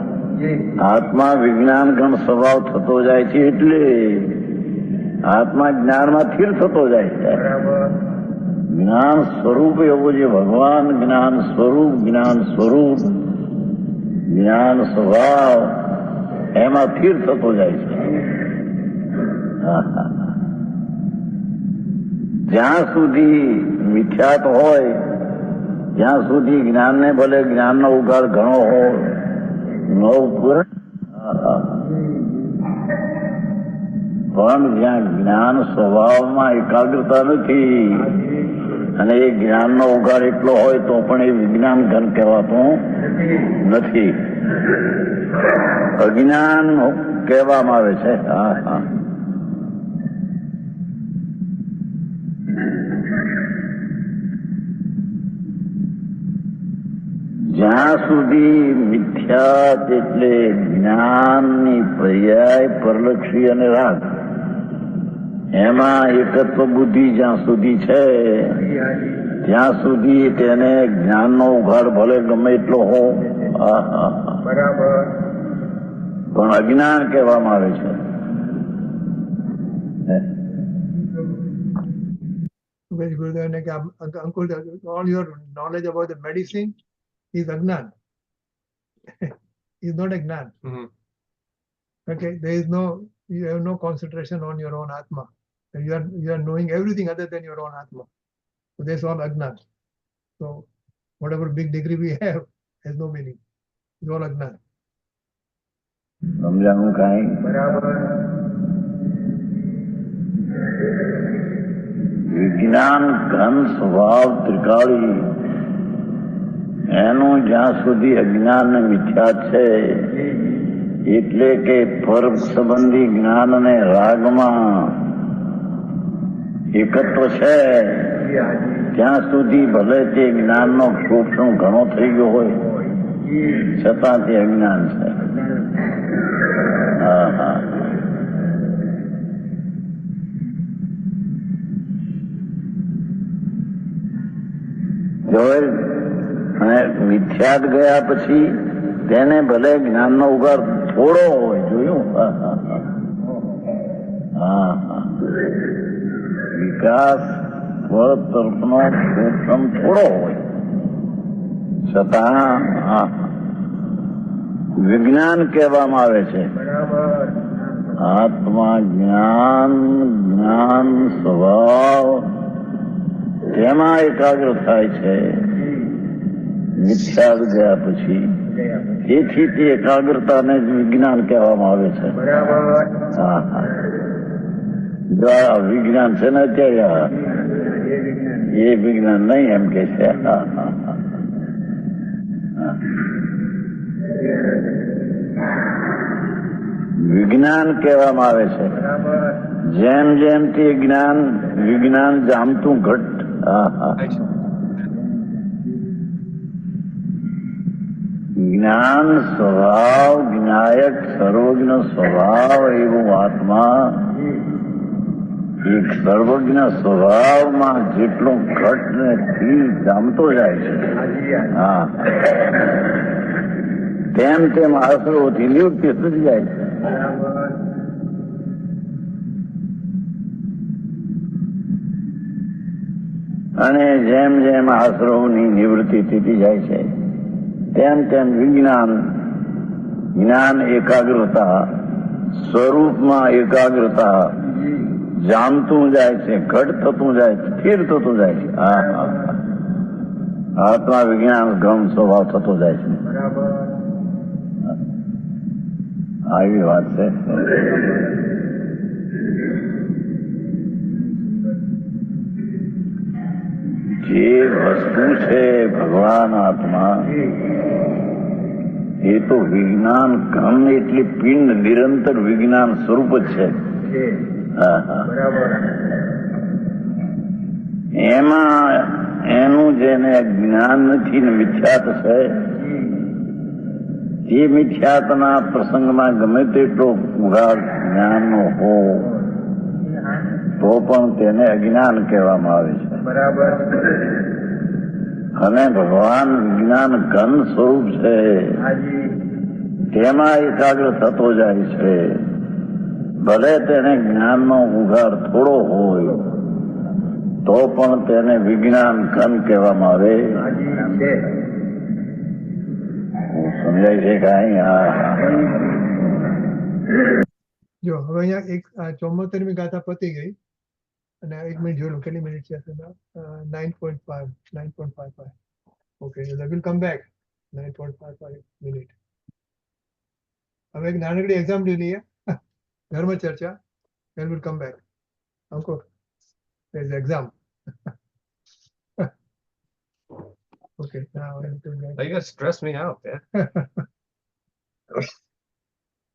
આત્મા વિજ્ઞાન ઘન સ્વભાવ થતો જાય છે એટલે આત્મા જ્ઞાનમાં સ્થિર થતો જાય છે. જ્ઞાન સ્વરૂપ એવું છે ભગવાન, જ્ઞાન સ્વરૂપ જ્ઞાન સ્વભાવ એમાં સ્થિર થતો જાય છે. જ્યાં સુધી મિથ્યાત હોય ત્યાં સુધી જ્ઞાનને ભલે જ્ઞાનનો ઉગાડ ઘણો હોય, પણ જ્યાં જ્ઞાન સ્વભાવમાં એકાગ્રતા નથી અને એ જ્ઞાનનો ઉગાડ એટલો હોય તો પણ એ વિજ્ઞાન ઘન કહેવાતું નથી, અજ્ઞાન કહેવામાં આવે છે. જ્યાં સુધી મિથ્યાત એટલે જ્ઞાનની પર્યાય પરલક્ષી અને રાગ એમાં એકત્વ બુદ્ધિ જ્યાં સુધી છે ત્યાં સુધી તેને જ્ઞાનનો ઉઘાડ ભલે ગમે એટલો હો પણ અજ્ઞાન કહેવામાં આવે છે. Very good. Like, Uncle, all your knowledge about the medicine is Agnan. Is not a Gnan. Mhm. Okay, there is no, you have no concentration on your own Atma. And you are knowing everything other than your own Atma. So that's all Agnan. So whatever big degree we have has no meaning. It's all Agnan. સમજાણું કાંઈ? વિજ્ઞાન ઘન સ્વભાવ ત્રિકાળી એનું જ્યાં સુધી અજ્ઞાન ને મિથ્યા છે એટલે કે પર સંબંધી જ્ઞાન અને રાગમાં એકત્વ છે ત્યાં સુધી ભલે તે જ્ઞાનનો શોષણ ઘણો થઈ ગયો હોય છતાં તે અજ્ઞાન છે. હા હા અને મિથ્યાત ગયા પછી તેને ભલે જ્ઞાનનો ઉગાર થોડો હોય જોયું. હા હા વિકાસ ફળ તરફનો શોષણ થોડો હોય છતાં વિજ્ઞાન કહેવામાં આવે છે. આત્મા જ્ઞાન જ્ઞાન સ્વભાવ તેમાં એકાગ્ર થાય છે મિથ્યાત ગયા પછી. તેથી તે એકાગ્રતાને જ વિજ્ઞાન કહેવામાં આવે છે. હા હા જો આ વિજ્ઞાન છે ને અત્યારે એ વિજ્ઞાન નહીં એમ કે છે. હા હા વિજ્ઞાન કહેવામાં આવે છે. જેમ જેમ તે જ્ઞાન વિજ્ઞાન જામતું ઘટ. જ્ઞાન સ્વભાવ જ્ઞાયક સર્વજ્ઞ સ્વભાવ એવું આત્મા એક સર્વજ્ઞ સ્વભાવમાં જેટલો ઘટ ને થી જામતો જાય છે હા તેમ તેમ આસરોથી નિવૃત્તિ થતી જાય છે. અને જેમ જેમ આશ્રમની નિવૃત્તિ થતી જાય છે તેમ તેમ વિજ્ઞાન જ્ઞાન એકાગ્રતા સ્વરૂપમાં એકાગ્રતા જામતું જાય છે ઘટ થતું જાય છે સ્થિર થતું જાય છે. હા હા આત્મા વિજ્ઞાન ગમ સ્વભાવ થતો જાય છે. આવી વાત છે. જે વસ્તુ છે ભગવાન આત્મા એ તો વિજ્ઞાન ઘન એટલે પિંડ નિરંતર વિજ્ઞાન સ્વરૂપ જ છે. એમાં એનું જેને જ્ઞાન નથી ને મિથ્યાત છે એ મિથ્યાતના પ્રસંગમાં ગમે તેટલો ઉઘાડ જ્ઞાનનો હો તો પણ તેને અજ્ઞાન કહેવામાં આવે છે. અને ભગવાન વિજ્ઞાન ઘન સ્વરૂપ છે તેમાં એકાગ્ર થતો જાય છે. ભલે તેને જ્ઞાનનો ઉઘાડ થોડો હોય તો પણ તેને વિજ્ઞાન ઘન કહેવામાં આવે. સમજાય છે કાંઈ? હા જો હવે અહીંયા એક 74મી ગાથા પતી ગઈ અને 1 મિનિટ જોઈ લો કેટલી મિનિટ છે. 9.55. Okay will come back 9.55 minute. હવે એક નાનકડી એક્ઝામ લઈ લઈએ ઘરમાં ચર્ચા. then we'll come back. Uncle, there's exam. Okay, now I have to Oh, you guys stress me out, man.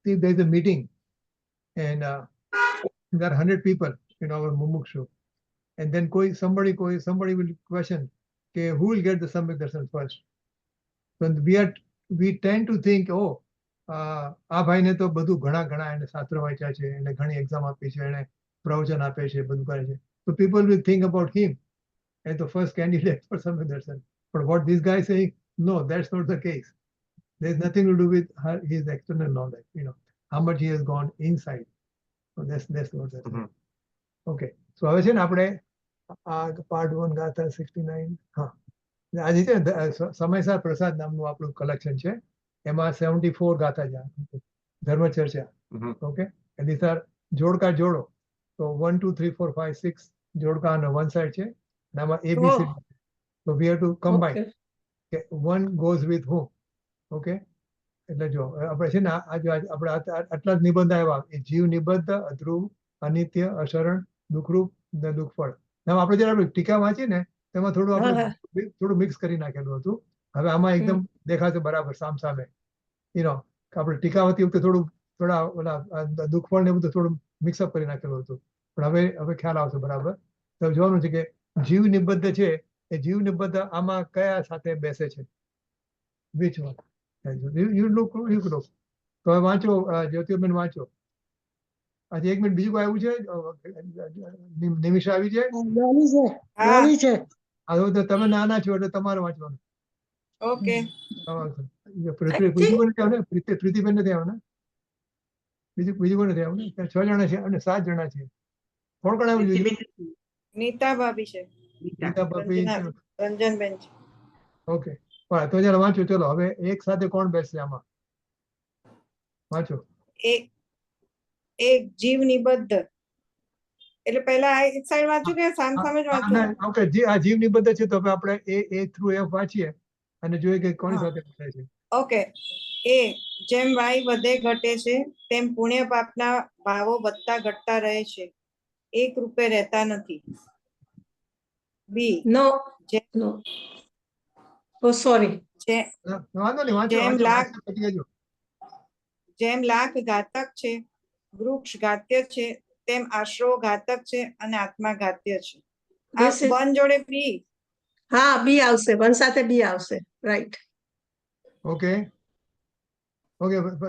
see there's a meeting and there are 100 people in our mumukshu, and then somebody will question, okay, who will get the Samyak Darshan first? we tend to think, oh, આ ભાઈને તો બધું ઘણા એને શાસ્ત્ર વાંચ્યા છે, એને ઘણી એક્ઝામ આપી છે, એને પ્રવચન આપે છે, બધું કરે છે. So people will think about him as the first candidate for Samyak Darshan. But what this guy is saying, no, that's not the case. There's nothing to do with his external knowledge, how much he has gone inside. So that's not that. Mhm. Okay. So હવે છે ને આપણે આ part 1 ગાથા 69 હા આજે છે ને સમયસાર પ્રસાદ નામનું આપણું કલેક્શન છે. એમાં 74 ગાથા છે ધર્મ ચર્ચા. Mhm. Okay, and these are જોડકા જોડો. So 1 2 3 4 5 6 જોડકા on one side છે અને આમાં ABC. Oh. So we have to combine. Okay. Okay, one goes with whom? Okay, એટલે જો આપણે છે ને આપણે આટલા જ નિબંધ આવ્યા, એ જીવ નિબદ્ધ, અધ્રુવ, અનિત્ય, અશરણ, દુઃખરૂપ ને દુઃખફળ. આપણે જયારે આપણે ટીકા વાંચી ને તેમાં થોડું આપણે થોડું મિક્સ કરી નાખેલું હતું. હવે આમાં એકદમ દેખાશે બરાબર સામસામે. આપણે ટીકા વાંચતી વખતે થોડા ઓલા દુઃખફળ ને બધું થોડું મિક્સઅપ કરી નાખેલું હતું, પણ હવે ખ્યાલ આવશે બરાબર. તો જોવાનું છે કે જીવ નિબદ્ધ છે, એ જીવ નિબદ્ધ આમાં કયા સાથે બેસે છે, which one? You look. તો હવે વાંચો જ્યોતિબેન, વાંચો. આજે 1 મિનિટ બીજું કોઈ આવ્યું છે? નિમિષા આવી છે? ડોલી છે, ડોલી છે. હવે તો તમે નાના છો એટલે તમારે વાંચવાનું. ઓકે. બીજું કોઈ નથી આવે ને? પ્રીતિબેન નથી આવે ને? બીજું કોઈ નથી આવે ને? 6 જણા છે અને 7 જણા છે. કોણ કોણ આવ્યું છે? નીતા ભાભી છે, ગીતા ભાભી. રંજનબેન છે. ઓકે, તો ચાલો વાંચો. ચલો હવે એક સાથે કોણ બેસશે આમાં? વાંચો. એક જીવ નિબદ્ધ, એટલે પહેલા આ એક સાઈડ વાંચું કે સામસામે જ વાંચું? ઓકે, આ જીવ નિબદ્ધ છે તો હવે આપણે એ થ્રુ એફ વાંચીએ અને જોઈએ કે કોની સાથે બેસે છે. ઓકે. એ જેમ વાય વધે ઘટે છે તેમ પુણ્ય પાપના ભાવો વધતા ઘટતા રહે છે, એક રૂપે રહેતા નથી. બી નો નો ઓ સોરી વાંધો નહીં, વાંચો. જેમ લાખ ઘાતક છે, વૃક્ષ ઘાત્ય છે, તેમ આશ્રવો ઘાતક છે અને આત્મા ઘાત્ય છે. આ વન જોડે બી. હા, બી આવશે, વન સાથે બી આવશે. રાઈટ. Okay,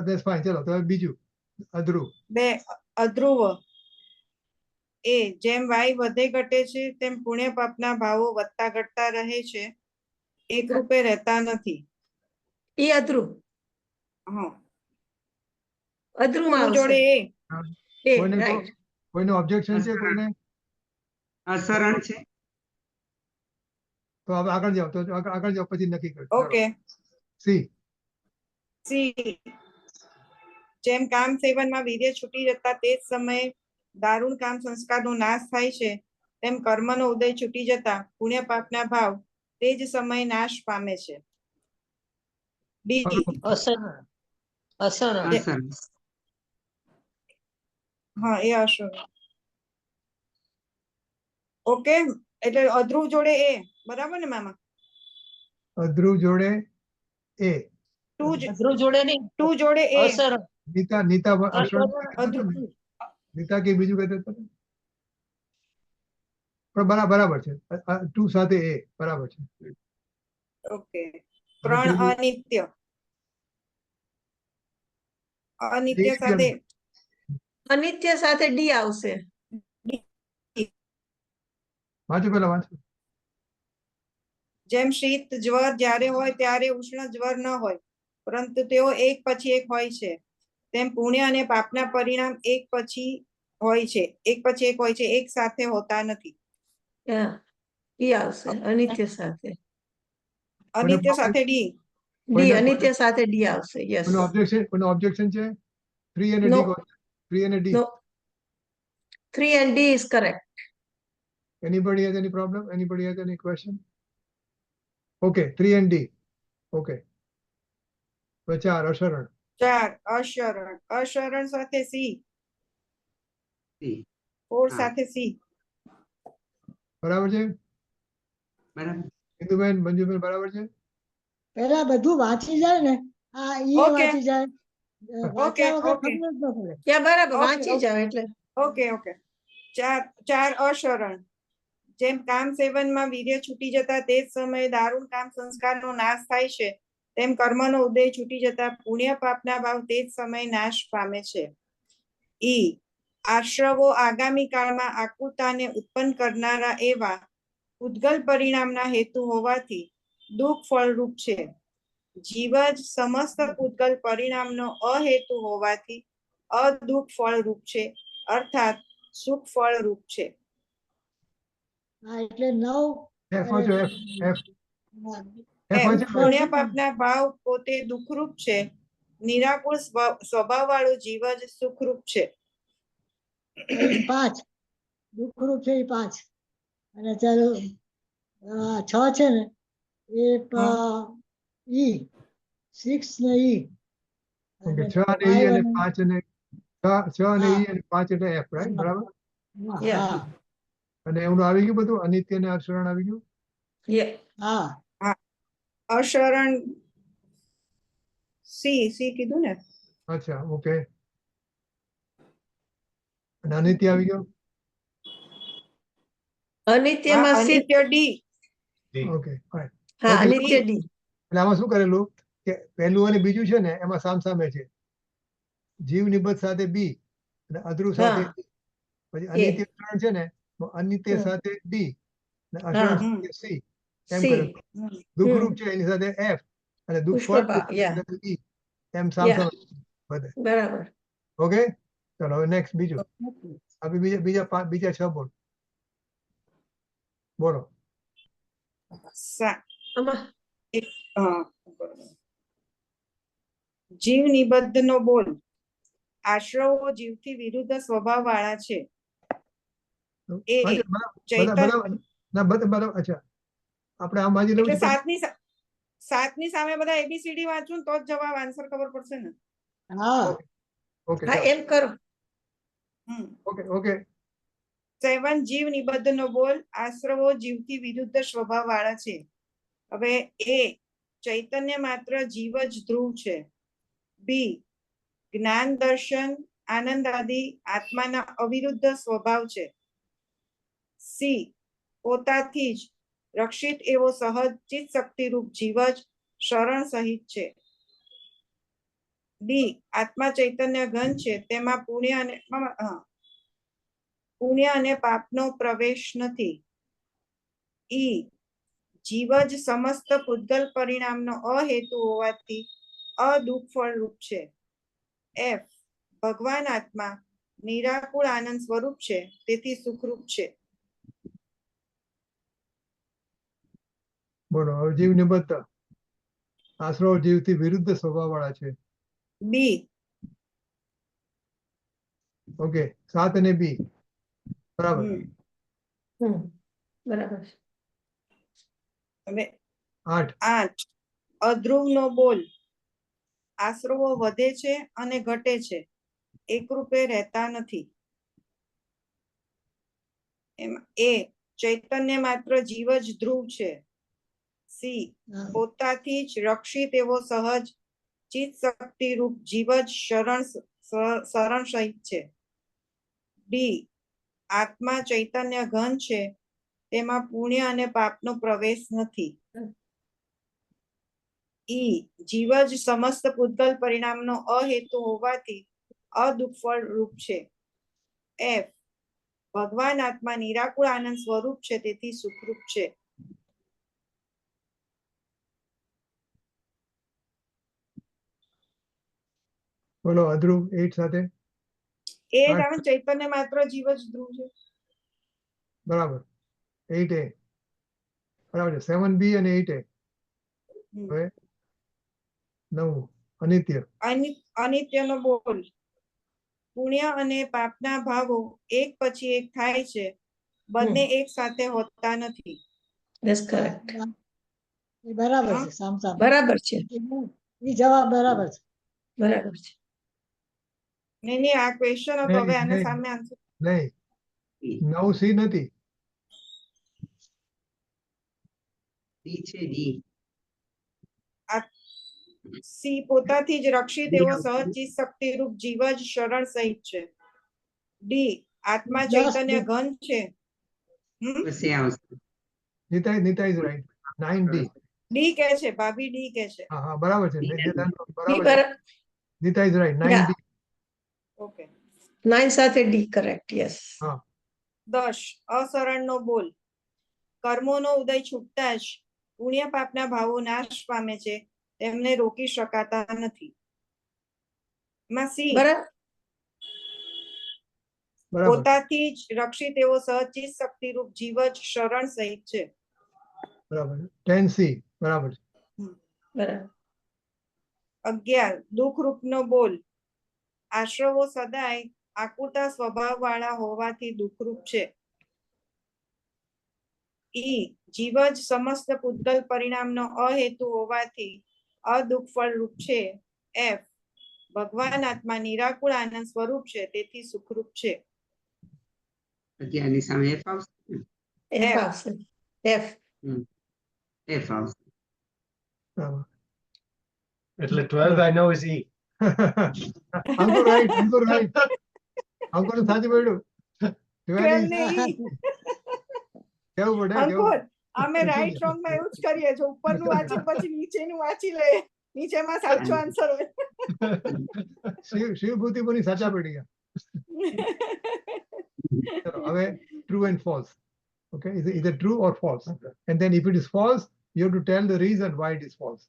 that's fine. ચલો તો બીજું અધ્રુવ. બે અધ્રુવ. એ જેમ વાય વધે ઘટે છે તેમ પુણ્ય પાપના ભાવો વધતા ઘટતા રહે છે, એક રૂપે રહેતા નથી. એ અધ્રુવ. હા, અધ્રુવ જોડે એ. કોઈનો ઓબ્જેક્શન છે? કોઈને અસરણ છે. તો હવે આગળ જાઓ, પછી નક્કી કરજો. ઓકે. સી. જેમ કામ સેવનમાં વીર્ય છૂટી જતા તે જ સમયે દારૂણ કામ સંસ્કારનો નાશ થાય છે, તેમ કર્મનો ઉદય છૂટી જતા પુણ્ય પાપના ભાવ તે જ સમયે નાશ પામે છે. ડી અસર. હા, એ અસર. ઓકે, એટલે અધ્રુવ જોડે એ, બરાબર ને મામા? અધ્રુવ જોડે એ. અધ્રુવ જોડે નહીં, ટુ જોડે એ. અસર. નીતા અધ્રુવ. નીતા કે બીજું કહેતા હતા પણ બરાબર છે. 2 સાથે એ બરાબર છે. ઓકે. 3 અનિત્ય. અનિત્ય સાથે ડી આવશે. વાંચો, પેલા વાંચો. જેમ શીત જ્વર જ્યારે હોય ત્યારે ઉષ્ણ જ્વર ન હોય, પરંતુ તેઓ એક પછી એક હોય છે, તેમ પુણ્ય અને પાપના પરિણામ એક પછી એક હોય છે, એક સાથે હોતા નથી. ડી આવશે. અનિત્ય સાથે ડી. અનિત્ય સાથે ડી આવશે. યસ. કોઈનો ઓબ્જેક્શન છે? 3 અને ડી. 3 અને D. 3 and D is correct. Anybody has any problem? Anybody has any question? Okay, 3 and D. Okay. 4 અશરણ. 4 અશરણ. અશરણ સાથે સી. 4 સાથે સી. બરાબર છે? બરાબર. ઇન્દુબેન, મંજુબેન બરાબર છે? પેલા બધું વાંચી જાય ને, આ ઈ Okay. વાંચી જાય. વાંચ્યા વગર Okay. ખબર જ ન પડે. ક્યાં બરાબર વાંચી જાવ એટલે. ઓકે. 4 અશરણ. જેમ કામ સેવનમાં વીર્ય છૂટી જતા તે જ સમયે દારૂણ કામ સંસ્કારનો નાશ થાય છે, તેમ કર્મનો ઉદય છૂટી જતા પુણ્ય પાપના ભાવ તે જ સમયે નાશ પામે છે. ઈ આશ્રવો આગામી કાળમાં આકુતાને ઉત્પન્ન કરનારા એવા ઉદ્ગલ પરિણામના હેતુ હોવાથી દુઃખ ફળરૂપ છે. જીવ જ સમસ્ત ઉદ્ગલ પરિણામનો અહેતુ હોવાથી અદુઃખ ફળરૂપ છે, અર્થાત સુખ ફળરૂપ છે. હા એટલે 9 F વાંચો, F F F એમ વાંચો. પુણ્ય પાપના ભાવ પોતે દુઃખરૂપ છે, નિરાકુળ સ્વભાવ વાળું જીવ જ સુખરૂપ છે. 5 દુઃખરૂપ છે એ 5 અને ચાલો 6 છે ને એ ઈ 6 ને ઈ Okay, 6 અને E અને 5 અને 6 અને E અને 5 એટલે F, right? બરાબર. હા અને એનું આવી ગયું બધું, અનિત્ય અને અસરણ આવી ગયું. હા અશરણ સી કીધું ને. અચ્છા, ઓકે. અને અનિત્ય આવી ગયો. અનિત્યમાં અનિત્ય ડી. Okay, fine. હા, Okay. અનિત્ય ડી. એટલે આમાં શું કરેલું કે પહેલું અને બીજું છે ને એમાં સામસામે છે. જીવ નિબદ્ધ સાથે બી અને અધ્રુ સાથે હા. E. પછી અનિત્ય અસરણ છે ને તો અનિત્ય સાથે ડી અને અસરણ સાથે સી એમ કરેલું. દુઃખરૂપ છે એની સાથે એફ અને દુઃખ ફળ ઈ એમ સામસામે બધે. બરાબર. ઓકે, ચલો હવે નેક્સ્ટ બીજું. હવે બીજા 6 બોલ બોલો. જીવ નિબદ્ધ નો બોલ. આશ્રવો જીવથી વિરુદ્ધ સ્વભાવ વાળા છે. એ બરાબર. અચ્છા, આપણે આમ વાંચી લેવું એટલે છે. સાતની સામે બધા એબીસીડી વાંચું ને તો જ જવાબ આન્સર ખબર પડશે ને. હા ઓકે, હા, એમ કરો. Okay okay. 7 જીવ નિબદ્ધ નો બોલ. આશ્રવો જીવથી વિરુદ્ધ સ્વભાવ વાળા છે. હવે એ ચૈતન્ય માત્ર જીવ જ ધ્રુવ છે. બી જ્ઞાન દર્શન આનંદ આદિ આત્માના અવિરુદ્ધ સ્વભાવ છે. સી પોતાથી જ રક્ષિત એવો સહજ ચિત્ત શક્તિરૂપ જીવ જ શરણ સહિત છે. ડી આત્મા ચૈતન્ય ઘન છે, તેમાં પુણ્ય અને પાપનો પ્રવેશ નથી. ઈ જીવ જ સમસ્ત પૂતગલ પરિણામનો અહેતુ હોવાથી અદુઃખ ફળરૂપ છે. એફ ભગવાન આત્મા નિરાકુળ આનંદ સ્વરૂપ છે, તેથી સુખરૂપ છે. બોલો હવે જીવ નિબદ્ધ આશ્રવ જીવથી વિરુદ્ધ સ્વભાવ વાળા છે. બી ઓકે, 7 અને બી બરાબર. બરાબર. હવે 8 અધ્રુવ નો બોલ. આશ્રવો વધે છે અને ઘટે છે, એકરૂપે રહેતા નથી. એમાં એ ચૈતન્ય માત્ર જીવ જ ધ્રુવ છે. સી પોતાથી જ રક્ષિત એવો સહજ ચિત્ત શક્તિ રૂપ જીવ જ શરણ સહિત છે. ડી આત્મા ચૈતન્ય ઘન છે, તેમાં પુણ્ય અને પાપનો પ્રવેશ નથી. ઈ જીવ જ સમસ્ત પૂતગલ પરિણામનો અહેતુ હોવાથી અદુઃખ ફળ રૂપ છે. એફ ભગવાન આત્મા નિરાકુળ આનંદ સ્વરૂપ છે, તેથી સુખરૂપ છે. બોલો અધ્રુવ 8 સાથે. એ કારણ ચૈતન્ય માત્ર જીવ જ ધ્રુવ છે. બરાબર. 8A બરાબર છે. 7B અને 8A. હવે 9 અનિત્ય. અનિત્યનો બોલ. પુણ્ય અને પાપના ભાવો એક પછી એક થાય છે, બંને એક સાથે હોતા નથી. એ બરાબર છે. સામસામે બરાબર છે. એ જવાબ બરાબર છે. બરાબર છે. નહીં, આ ક્વેશ્ચન હતો. હવે આના સામે આન્સર. નહીં, 9C નથી. સી પોતાથી જ રક્ષિત એવો સહજ ચિત્ત શક્તિ રૂપ જીવ જ શરણ સહિત છે. ડી આત્મા ચૈતન્ય ઘન છે. Nita is right. 9D. D કે છે ભાભી ડી કે છે હા હા બરાબર છે ડી. બરાબર છે. Nita is right. 9D. Okay 9 સાથે ડી કરેક્ટ યસ હા 10 અસરણનો બોલ કર્મોનો ઉદય છૂટતા જ પુણ્ય પાપના ભાવો નાશ પામે છે તેમને રોકી શકાતા નથી એમાં સી બરાબર પોતાથી જ રક્ષિત એવો સહચિત શક્તિરૂપ જીવ જ શરણ સહિત છે બરાબર 10C બરાબર છે. બરાબર 11 દુઃખરૂપનો બોલ આશ્રવો સદાય આકુરતા સ્વભાવ વાળા હોવાથી દુઃખરૂપ છે ઈ જીવ જ સમસ્ત પૂતગલ પરિણામનો અહેતુ હોવાથી અદુઃખફળ રૂપ છે એફ ભગવાન આત્મા નિરાકુળ આનંદ સ્વરૂપ છે તેથી સુખરૂપ છે પછી આની સામે એફ આવશે ને? એફ આવશે એફ એફ આવશે. બરાબર. એટલે 12 I know is E. Ankur right Ankur સાચું પડ્યું. 12 ને ઈ કેવું પડે અંકુર અમે રાઈટ રોંગ માં એવું જ કરીએ જો ઉપરનું વાંચી પછી નીચેનું વાંચી લઈએ નીચેમાં સાચો આન્સર હોય શિવભૂતિ મુનિ સાચા પડી ગયા. ચલો હવે true and false. Okay, is it either true or false? And then if it is false, you have to tell the reason why it is false.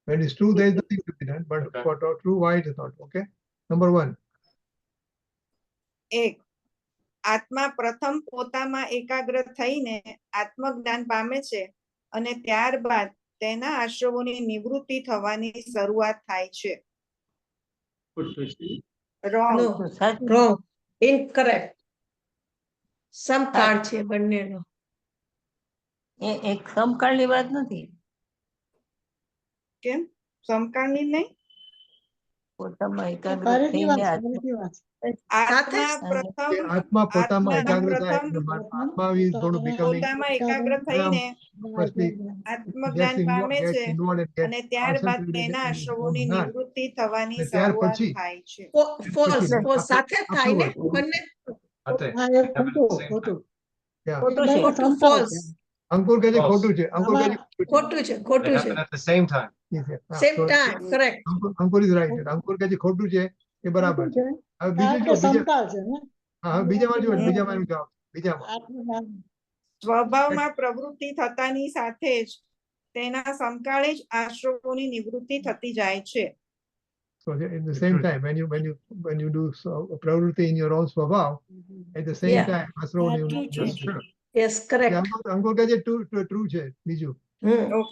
When it's true, there is nothing to be done. But Okay. for true, why it is not? Okay. Number 1. એક આત્મા પ્રથમ પોતામાં એકાગ્ર થઈને આત્મજ્ઞાન પામે છે અને ત્યારબાદ તેના આશ્રવોની નિવૃત્તિ થવાની શરૂઆત થાય છે ખોટું છે. રોંગ સાચું રોંગ ઇનકરેક્ટ સમકાળ છે બંનેનો એ એક સમકાળની વાત નથી કેમ સમકાળની નહીં પોતામાં એકાગ્ર ફરીથી થઈને વાત ફરીથી વાત આત્મા સાથે પ્રથમ આત્મા પોતામાં આત્મા એકાગ્ર થાય પ્રથમ એટલે આત્મા is going to becoming પોતામાં એકાગ્ર થઈને firstly આત્મજ્ઞાન gets પામે involved, છે gets involved and gets અને ત્યારબાદ concentrated તેના in his own આશ્રવોની જ્ઞાન. નિવૃત્તિ થવાની અને ત્યાર શરૂઆત પછી થાય છે ફોલ્સ સાથે થાય ને બંને Ate. હા એ ખોટું ખોટું Yeah. ખોટું એ છે બંને ખોટું સમકાળ false. છે. અંકુર કહે છે False. ખોટું છે અંકુર કહે છે ખોટું છે They ખોટું છે happen at the same time. Yes, yes. હા, same so time correct Ankur is right. Ankur કહે છે ખોટું છે એ બરાબર ખોટું છે. છે હવે કારણ બીજું કે જો સમકાળ છે ને હા હવે બીજામાં જો હમ. બીજામાં એનો જવાબ બીજામાં આત્મજ્ઞાન સ્વભાવમાં પ્રવૃત્તિ થતાની સાથે જ તેના સમકાળે જ આશ્રવોની નિવૃત્તિ થતી જાય છે so at the same time when you do pravruti in your own swabhav at the same Yeah. time asro Yeah, you true, true. That's true. Yes correct Ankur કહે છે true છે બીજું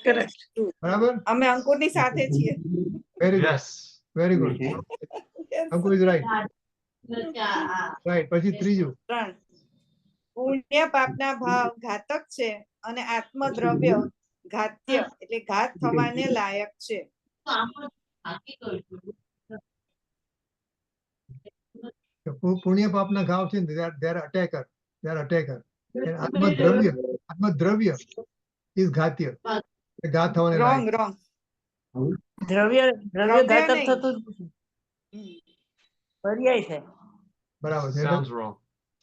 કરેક્ટ બરાબર અમે અંકુરની સાથે છીએ very good Yes. very good Ankur is right પછી ત્રીજું 3 પુણ્ય પાપના ભાવ ઘાતક છે અને આત્મદ્રવ્ય ઘાત્ય એટલે ઘાત થવાને લાયક છે પુણ્ય પાપના ઘાવ છે ને they are attacker and આત્મદ્રવ્ય is ઘાત્ય એ ઘાત થવાને રોંગ લાયક રોંગ દ્રવ્ય દ્રવ્ય ઘાતક નહીં. થતું જ નથી. પર્યાય છે બરાબર છે Sounds wrong.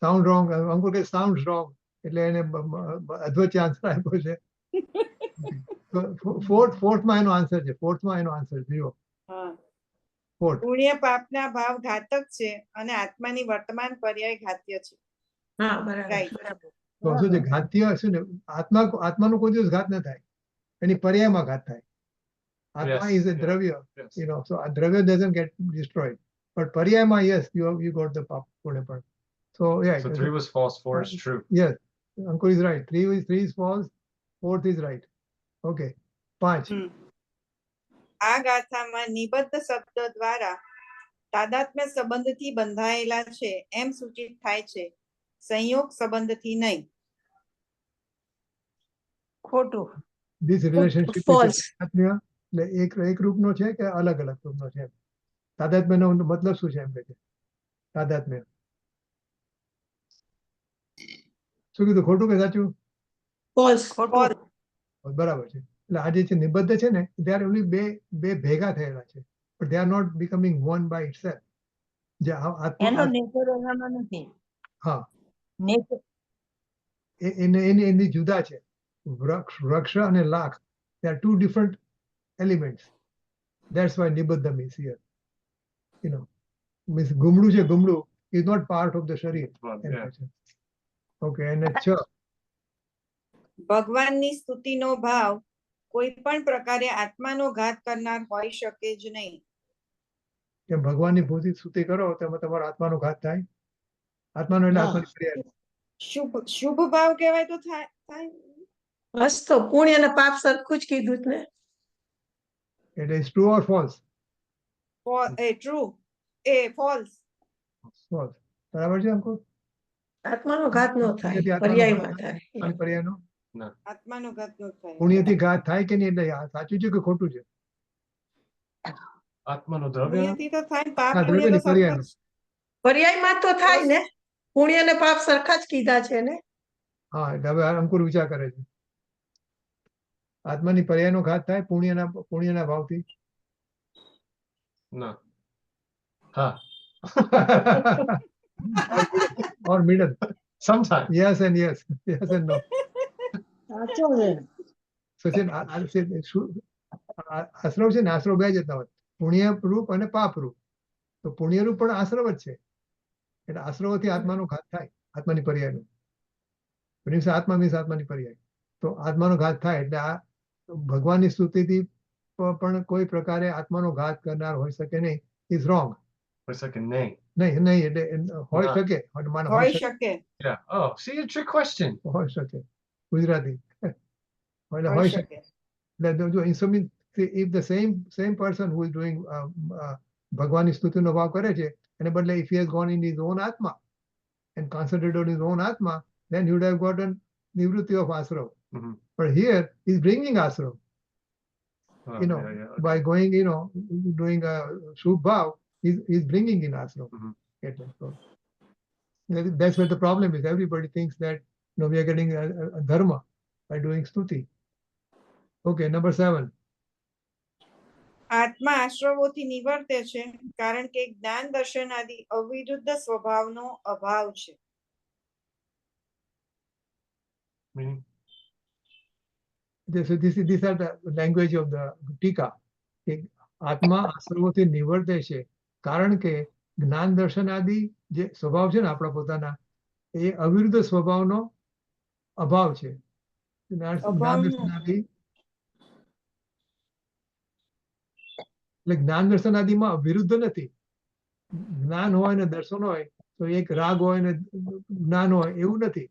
સાઉન્ડ રોંગ અંકુર કે સાઉન્ડ રોંગ એટલે એને અદ્વૈત આન્સર આપ્યો છે ફોર્થમાં એનો આન્સર છે જુઓ હા. ફોર્થ પુણ્ય પાપના ભાવ ઘાતક છે અને આત્માની વર્તમાન પર્યાય ઘાત્ય છે હા રાઈટ તો શું છે ઘાત્ય શું ને આત્માનો કોઈ દિવસ ઘાત ન થાય એની પર્યાયમાં ઘાત થાય આત્મા Yes, is a yeah. દ્રવ્ય Yes. so a દ્રવ્ય doesn't get destroyed but પર્યાયમાં yes you got the પાપ પુણ્ય પણ so yeah So 3 was false, 4 is true. yes Ankur is right 3 is false 4th is right okay 5 આ ગાથામાં નિબદ્ધ શબ્દ દ્વારા તાદાત્મ્ય સંબંધથી બંધાયેલા છે એમ સૂચિત થાય છે સંયોગ સંબંધથી નહીં ખોટું this relationship false. is તાદાત્મ્ય એટલે એક રૂપનો છે કે અલગ રૂપનો છે તાદાત્મ્યનો મતલબ શું છે એમ કે છે તાદાત્મ્ય શું કીધું ખોટું કે સાચું ફોલ્સ ખોટું બરાબર છે એટલે આ જે છે નિબદ્ધ છે ને ત્યારે ઓનલી બે ભેગા થયેલા છે but they are not becoming one by itself જે એનો નેચર એનામાં નથી હા નેચર એની જુદા છે વૃક્ષ અને lakh There are two different elements. That's why Nibaddham is here. You know, means Gumdu je Gumdu is not part of the Sharir. Well, M yeah. કહે છે. Okay, and ચ ભગવાનની સ્તુતિનો ભાવ કોઈ પણ પ્રકારે આત્માનો ઘાત કરનાર હોઈ શકે જ નહીં. કે ભગવાનની ભૂતિ સ્તુતિ કરો તેમાં તમારો આત્માનો ઘાત થાય. આત્માનો એટલે હા. આત્માની ક્રિયા. શુભ ભાવ કહેવાય તો થાય. બસ તો પુણ્ય અને પાપ સરખું જ કીધું જ ને. It is true or false? True false. False. બરાબર છે અંકુર? આત્માનો ઘાત ન થાય, પુણ્યથી આત્માનો પર્યાયમાં ઘાત થાય. આત્માની પર્યાયનો આત્માનો ઘાત ન થાય. પુણ્યથી ઘાત થાય કે નહીં એટલે આ સાચું છે કે ખોટું છે? આત્માનો દ્રવ્ય પુણ્યથી તો થાય, પાપ ના, પુણ્ય તો દ્રવ્યની સરખા પર્યાયનો. જ. પર્યાયમાં તો થાય ને, પુણ્ય અને પાપ સરખા જ કીધા છે ને. હા, એટલે હવે અંકુર વિચાર કરે છે. આત્માની પર્યાયનો ઘાત થાય પુણ્યના ભાવથી? No. Huh. Or middle. Sometimes. Yes and yes. Yes and no. સાચો છે. So છે ને, આશ્રવ છે ને, આશ્રવ બે જતા હોય, પુણ્ય રૂપ અને પાપ રૂપ. તો પુણ્ય રૂપ પણ આશ્રવ જ છે. એટલે આશ્રવથી આત્માનો ઘાત થાય, આત્માની પર્યાયનો. મીન્સ આત્મા મીન્સ આત્માની પર્યાય. તો આત્માનો ઘાત થાય એટલે આ ભગવાનની સ્તુતિથી પણ કોઈ પ્રકારે આત્માનો ઘાત કરનાર હોઈ શકે નહીં. Is wrong. Wait a second. Nay. નહીં એટલે હોઈ ના. શકે, માનો હોઈ હોઈ શકે. Yeah. Oh, see, a trick question. શકે ગુજરાતી એટલે હોઈ હોઈ શકે. શકે. That જો so means if the same person who is doing ભગવાનની સ્તુતિનો ભાવ કરે છે એને બદલે if he has gone in his own atma and concentrated on his own atma, then he would have gotten nivrutti of asrav. Mhm. But here he's bringing asrav Oh, You know, yeah, yeah, okay. by going, doing a shubh bhav, he's bringing in asrav. Mhm. એટલે so that's where the problem is. Everybody thinks that we are getting a dharma by doing stuti. Okay, number 7. આત્મા આશ્રવોથી નિવર્તે છે કારણ કે જ્ઞાન દર્શન આદિ અવિરુદ્ધ સ્વભાવનો અભાવ છે. Meaning? These are the language of the ટીકા. કે આત્મા આશ્રવોથી નિવર્તે છે કારણ કે જ્ઞાન દર્શન આદિ જે સ્વભાવ છે ને આપણા પોતાના એ અવિરુદ્ધ સ્વભાવનો અભાવ છે. જ્ઞાન દર્શન આદિ એટલે જ્ઞાન દર્શન આદિમાં વિરુદ્ધ નથી. જ્ઞાન હોય ને દર્શન હોય તો એક રાગ હોય ને જ્ઞાન હોય એવું નથી.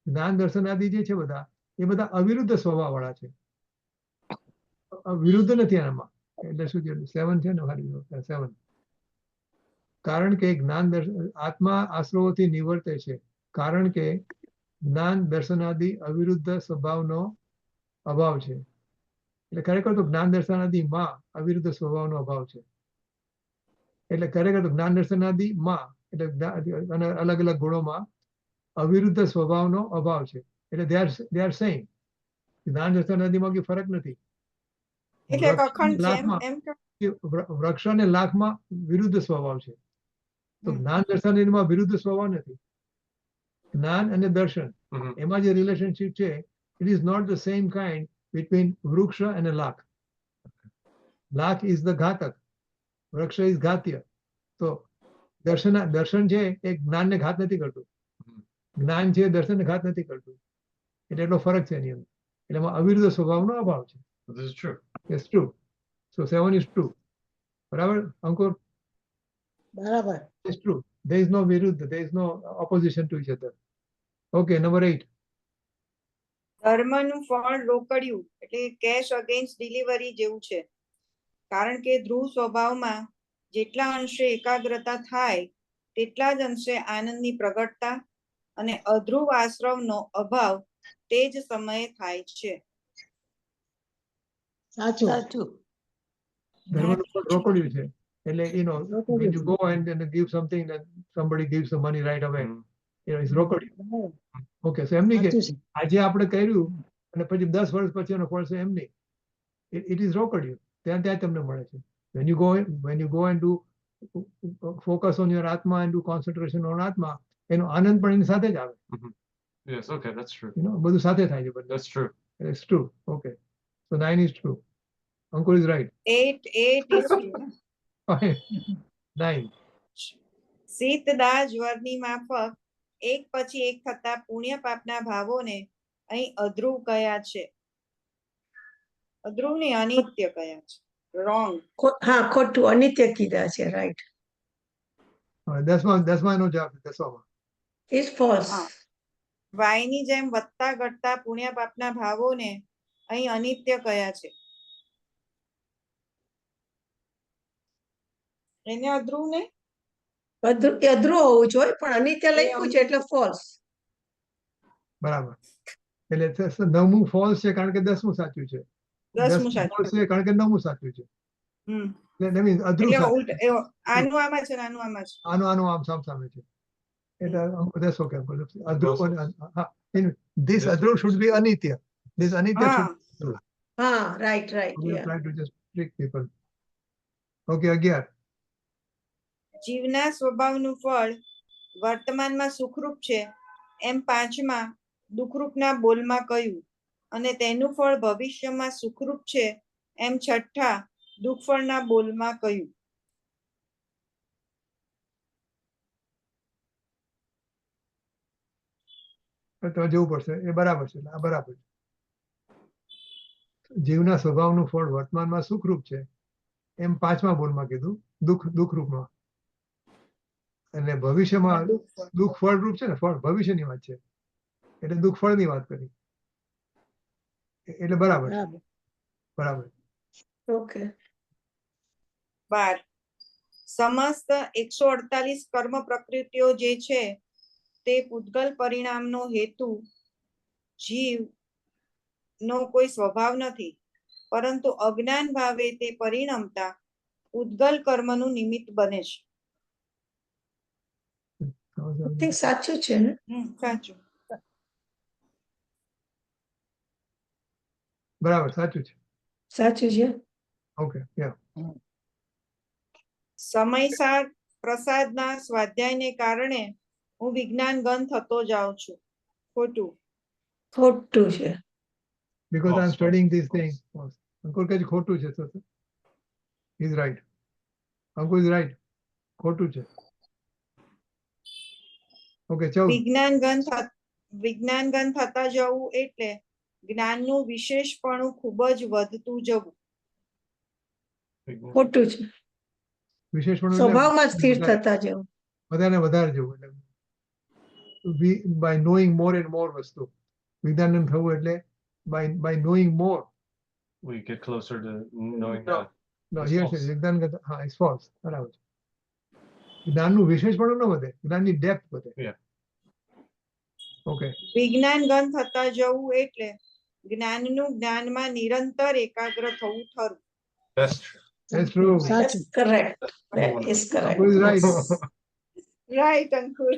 જ્ઞાન દર્શન આદિ જે છે બધા એ બધા અવિરુદ્ધ સ્વભાવ વાળા છે, વિરુદ્ધ નથી આનામાં. એટલે શું છે 7 છે ને 7. કારણ કે જ્ઞાન દર્શન આત્મા આશ્રવોથી નિવર્તે છે કારણ કે જ્ઞાન દર્શનાદિ અવિરુદ્ધ સ્વભાવનો અભાવ છે. એટલે ખરેખર તો જ્ઞાન દર્શનાદિમાં અવિરુદ્ધ સ્વભાવનો અભાવ છે. એટલે ખરેખર તો જ્ઞાન દર્શનાદિમાં એટલે અલગ અલગ ગુણોમાં અવિરુદ્ધ સ્વભાવનો અભાવ છે. એટલે they are saying જ્ઞાન દર્શનાદિમાં કોઈ ફરક નથી. એટલે એક અખંડ છે એમ વૃક્ષ અને લાખમાં વિરુદ્ધ સ્વભાવ છે. તો જ્ઞાન દર્શનાદિમાં વિરુદ્ધ સ્વભાવ નથી. જ્ઞાન અને દર્શન Mhm. એમાં જે રિલેશનશિપ છે it is not the same kind between વૃક્ષ and lakh. Lakh is the ઘાતક, વૃક્ષ is ઘાત્ય. તો દર્શન છે એ જ્ઞાનને ઘાત નથી કરતું, જ્ઞાન છે દર્શનને ઘાત નથી કરતું. એટલે એટલો ફરક છે એની અંદર. એટલે એમાં અવિરુદ્ધ સ્વભાવનો અભાવ છે. This is true. It's true. So 7 is true. બરાબર અંકુર? બરાબર. It's true. There is no viruddha, there is no opposition to each other. Okay, number 8. ધર્મનું ફળ રોકડિયું એટલે કેશ અગેન્સ્ટ ડિલિવરી જેવું છે. કારણ કે ધ્રુવ સ્વભાવમાં જેટલા અંશે એકાગ્રતા થાય તેટલા જ અંશે આનંદની પ્રગટતા અને અધ્રુવ આશ્રવનો અભાવ તે જ સમયે થાય છે. સાચું. સાચું. ધર્મનું ફળ રોકડ્યું છે. એટલે રોકડ્યું when you છે. go and give something and somebody gives the money right away, Mhm. it's રોકડ્યું. Okay, so એમની કે સાચું છે. આજે આપણે કર્યું અને પછી 10 વર્ષ પછી એનો ફળ છે એમની. It is રોકડ્યું. ત્યાં તમને મળે છે. When you go and do focus on your atma and do concentration on atma, એનો આનંદ પણ એની સાથે જ આવે. Yes, okay, that's true. બધું સાથે થાય છે બધું. That's true. It's true. Okay. So 9 is true. Ankur is right. 8 is true. Fine. 9. શીત દાહ જ્વરની માફક એક પછી એક થતા પુણ્ય પાપના ભાવોને અહીં અધ્રુવ કયા છે. અધ્રુવ ને અનિત્ય કયા છે. રોંગ. હા ખોટું અનિત્ય કીધા છે રાઈટ. 10માં નો જવાબ 10માં. Is false. હા. વાયની જેમ વધતા ઘટતા પુણ્ય પાપના ભાવોને અહીં અનિત્ય કયા છે. એને અધ્રુવ ને અધ્રુવ હોવું જોઈએ પણ અનિત્ય લખ્યું છે એટલે ફોલ્સ. બરાબર. એટલે 9મું ફોલ્સ છે કારણ કે 10મું સાચું છે. 10મું 10મું સાચું. false છે કારણ કે 9મું સાચું છે. હમ. એટલે that means અધ્રુવ એટલે સાચું. ઉલટ આનું આમાં છે ને આનું આમાં છે. આનું આમ સામે છે. એટલે that's okay. અધ્રુવ હા. This અધ્રુવ should be anitya. This anitya હા. should be અધ્રુવ. હા right right. We try to just trick people. Okay, 11. જીવના સ્વભાવનું ફળ વર્તમાનમાં સુખરૂપ છે એમ પાંચમા દુઃખરૂપના બોલમાં કહ્યું અને તેનું ફળ ભવિષ્યમાં સુખરૂપ છે એમ છઠ્ઠા દુઃખફળના બોલમાં કહ્યું. તો જવું પડશે એ બરાબર છે. આ બરાબર છે. જીવના સ્વભાવનું ફળ વર્તમાનમાં સુખરૂપ છે એમ 5મા બોલમાં કીધું દુઃખરૂપમાં. અને ભવિષ્યમાં દુઃખ ફળરૂપ છે ને ફળ ભવિષ્યની વાત છે એટલે દુઃખ ફળની વાત કરી એટલે બરાબર છે. બરાબર. બરાબર. ઓકે. 12 સમસ્ત 148 કર્મ પ્રકૃતિઓ જે છે તે પૂતગલ પરિણામનો હેતુ જીવ નો કોઈ સ્વભાવ નથી પરંતુ અજ્ઞાન ભાવે તે પરિણમતા ઉદ્ગલ કર્મનું નિમિત્ત બને છે. સાચું છે ને. સાચું. બરાબર સાચું છે. સાચું છે. ઓકે યા. સમયસાર પ્રસાદના સ્વાધ્યાયને કારણે હું વિજ્ઞાન ગન થતો જાઉં છું. ખોટું. ખોટું છે. Because I'm False, studying false, these things. અંકુર કહે છે ખોટું છે. So he's right. Ankur is right. ખોટું છે. ઓકે 14. વિજ્ઞાન ગન થતા જવું એટલે જ્ઞાનનું વિશેષપણું ખૂબ જ વધતું જવું. ખોટું છે. વિશેષપણું સ્વભાવમાં સ્થિર થતા જવું. વધારે જવું એટલે by knowing more and more વસ્તુ વિજ્ઞાન થવું એટલે by knowing more. We get closer to knowing No. that. No, It's yes, false. વિજ્ઞાન હા it's false. બરાબર છે. જ્ઞાનનું વિશેષપણું ન વધે જ્ઞાનની ડેપ્થ વધે. Yeah. ઓકે. વિજ્ઞાન ગન થતા જવું એટલે જ્ઞાનનું જ્ઞાનમાં નિરંતર એકાગ્ર થવું ખરું. That's true. That's true. સાચું. Correct. That is correct. Ankur is right. Right Ankur.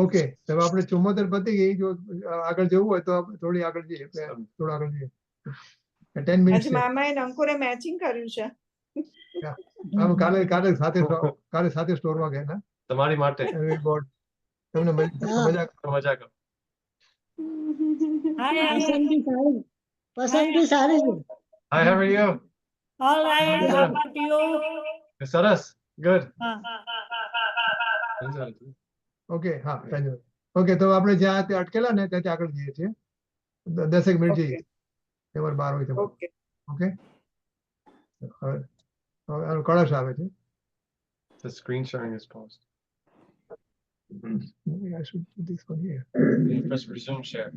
Okay હવે આપણે 74 પતી ગઈ. જો આગળ જવું હોય તો થોડી આગળ જઈએ. થોડું આગળ જઈએ. 10 મિનિટ આજે મામાએ ને અંકુરે મેચિંગ કર્યું છે. કાલે સાથે સ્ટોરમાં ગયા ના તમારી માટે બોર્ડ તમને મજા કરો. પસંદગી સારી. પસંદગી સારી છે. Hi, how are you? All right, how about you? સરસ. Good. ઓકે હા ધન્યવાદ. ઓકે તો આપણે જ્યાં તે અટકેલા ને ત્યાંથી આગળ જઈએ છીએ. 10 મિનિટ જઈએ. તમારે 12 હોય તમારે. ઓકે. ઓકે હવે કળશ આવે છે. The screen sharing is paused. Maybe I should do this one here. You press resume share.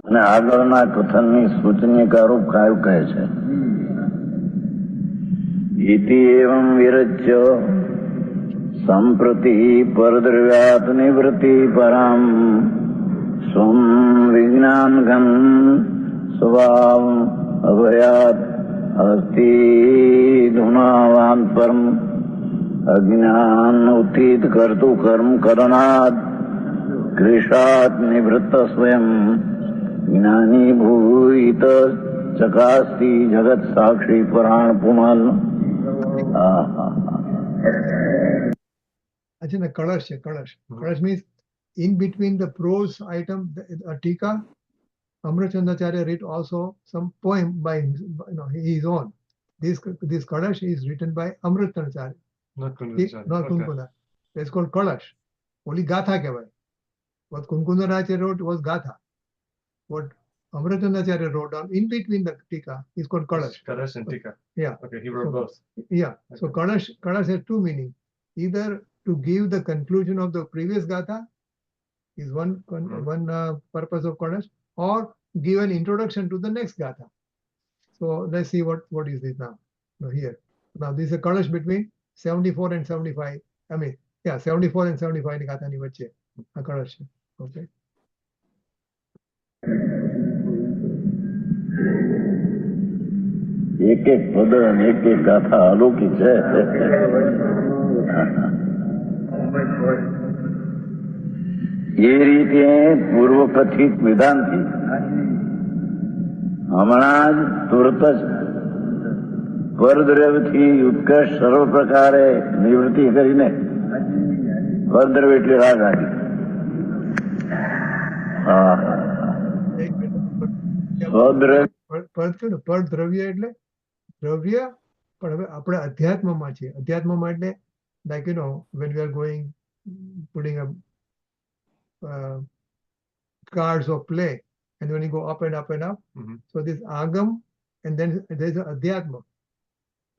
અને આગળના કથનની સૂચનીકારૂપ કાયું કહે છે ઇતિ એવં વિરચ્ય સંપ્રતિ પરદ્રવ્યાત નિવૃત્તિ પરામ સ્વં વિજ્ઞાન ઘન સ્વભાવ અભયાત અસ્તિ ધુનાવાન પરમ અજ્ઞાન ઉત્થિત કર્તુ કર્મ કરણાદ ક્લેશાત નિવૃત્ત સ્વયં જ્ઞાની ભૂત ચકાસ્તિ જગત સાક્ષી પરાણ પુમાલ. આ છે ને કળશ છે. કળશ means in between the prose item, a tika, Amrachandacharya wrote also some poem by his own. This Kalash is written by Amrachandacharya, Not not Kunkunacharya. Okay. Kunkuna. It's called Kalash. Only Gatha kehvai. What Kunkunacharya wrote was Gatha. What Amrachandacharya wrote down in between the tika is called Kalash. Kalash and Tika. Yeah. Okay, he wrote So- both. Yeah, so Kalash has two meanings. Either to give the conclusion of the previous Gatha is one purpose of Kalash, or give an introduction to the next Gatha. So let's see what is this now. Here. Now this is a Kalash between 74 and 75. 74 and 75 ની ગાથાની વચ્ચે આ કળશ છે. Okay. એક એક પદ અને એક એક ગાથા અલૌકિક છે. એ રીતે પૂર્વ કથિત વિધાનથી હમણાં જ તુરત જ પરદ્રવ્યથી ઉત્કર્ષ સર્વ પ્રકારે નિવૃત્તિ કરીને પરદ્રવ્ય એટલે રાગ આદિ. એક મિનિટ. સ્વદ્રવ્ય પરદ્રવ્ય એટલે દ્રવ્ય, પણ હવે આપણે અધ્યાત્મમાં છીએ. અધ્યાત્મમાં એટલે like when we are going putting a cards of play, and when you go up and up and up, Mhm. so this agam, and then there's a adhyatma.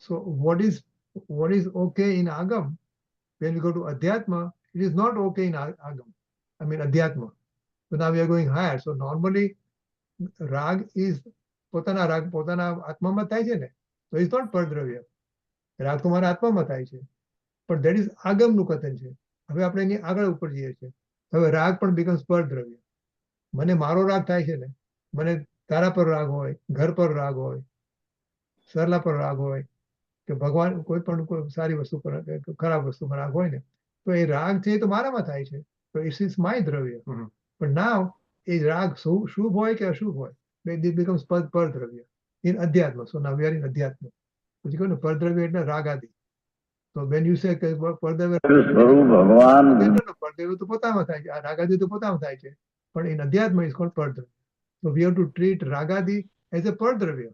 So what is okay in agam, when we go to adhyatma, it is not okay in agam, adhyatma. So now we are going higher. So normally rag is પોતાના રાગ પોતાના આત્મામાં થાય છે ને, તો is not પરદ્રવ્ય. રાગ તો મારા આત્મામાં થાય છે, પણ દેટ ઇઝ આગમનું કથન છે. હવે આપણે એની આગળ ઉપર જઈએ છીએ. હવે રાગ પણ બીકમ્સ પરદ્રવ્ય. મને મારો રાગ થાય છે ને, મને તારા પર રાગ હોય, ઘર પર રાગ હોય, સરલા પર રાગ હોય, કે ભગવાન કોઈ પણ કોઈ સારી વસ્તુ પર ખરાબ વસ્તુ પર રાગ હોય ને, તો એ રાગ છે એ તો મારામાં થાય છે, તો ઇટ્સ ઇઝ માય દ્રવ્ય. Mhm. પણ નાવ એ રાગ શુભ હોય કે અશુભ હોય, it becomes pardravya in adhyatma. So now we are in adhyatma. Which you know, pardravya એટલે રાગ આદિ. So when you say pardravya, સ્વરૂપ ભગવાન pardravya તો પોતામાં થાય છે, આ રાગ આદિ તો પોતામાં થાય છે, પણ in adhyatma is called pardravya. So we have to treat ragadi as a pardravya.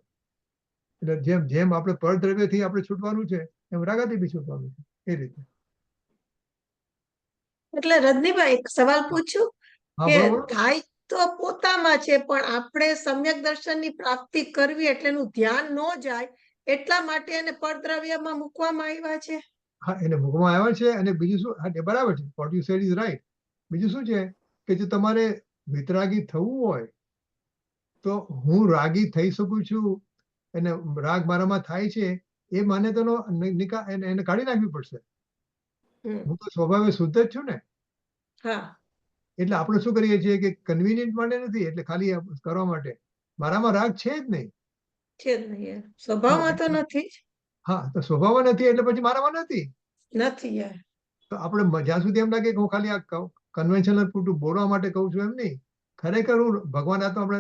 એટલે જેમ આપણે પરદ્રવ્યથી આપણે છૂટવાનું છે, એમ રાગાદી બી છૂટવાનું છે, એ રીતે. એટલે રજનીભાઈ એક સવાલ પૂછું હા, કે બરોબર. થાય તો પોતામાં છે, પણ આપણે સમ્યક દર્શનની પ્રાપ્તિ કરવી એટલે એનું ધ્યાન ન જાય, એટલા માટે એને પરદ્રવ્યમાં મૂકવામાં આવ્યા છે. હા, એને મૂકવામાં આવ્યા છે. અને બીજું શું, હા, એ બરાબર છે, what you sad is right. બીજું શું છે કે જો તમારે વિતરાગી થવું હોય તો હું રાગી થઈ શકું છું અને રાગ મારામાં થાય છે, એ માન્યતાનો એને કાઢી નાખવી પડશે. હમ. હું તો સ્વભાવે શુદ્ધ જ છું ને. હા, એટલે આપણે શું કરીએ છીએ કે કન્વિનિયન્ટ માટે નથી, એટલે ખાલી કરવા માટે. મારામાં રાગ છે જ નહીં. છે જ નહીં, સ્વભાવમાં તો નથી જ. હા, તો સ્વભાવમાં નથી એટલે પછી મારામાં નથી. નથી યાર. તો આપણે જ્યાં સુધી એમ લાગે કે હું ખાલી આ કન્વેન્શનલ પૂરતું બોલવા માટે કહું છું, એમ નહીં. ખરેખર હું ભગવાન આત્મા, આપણે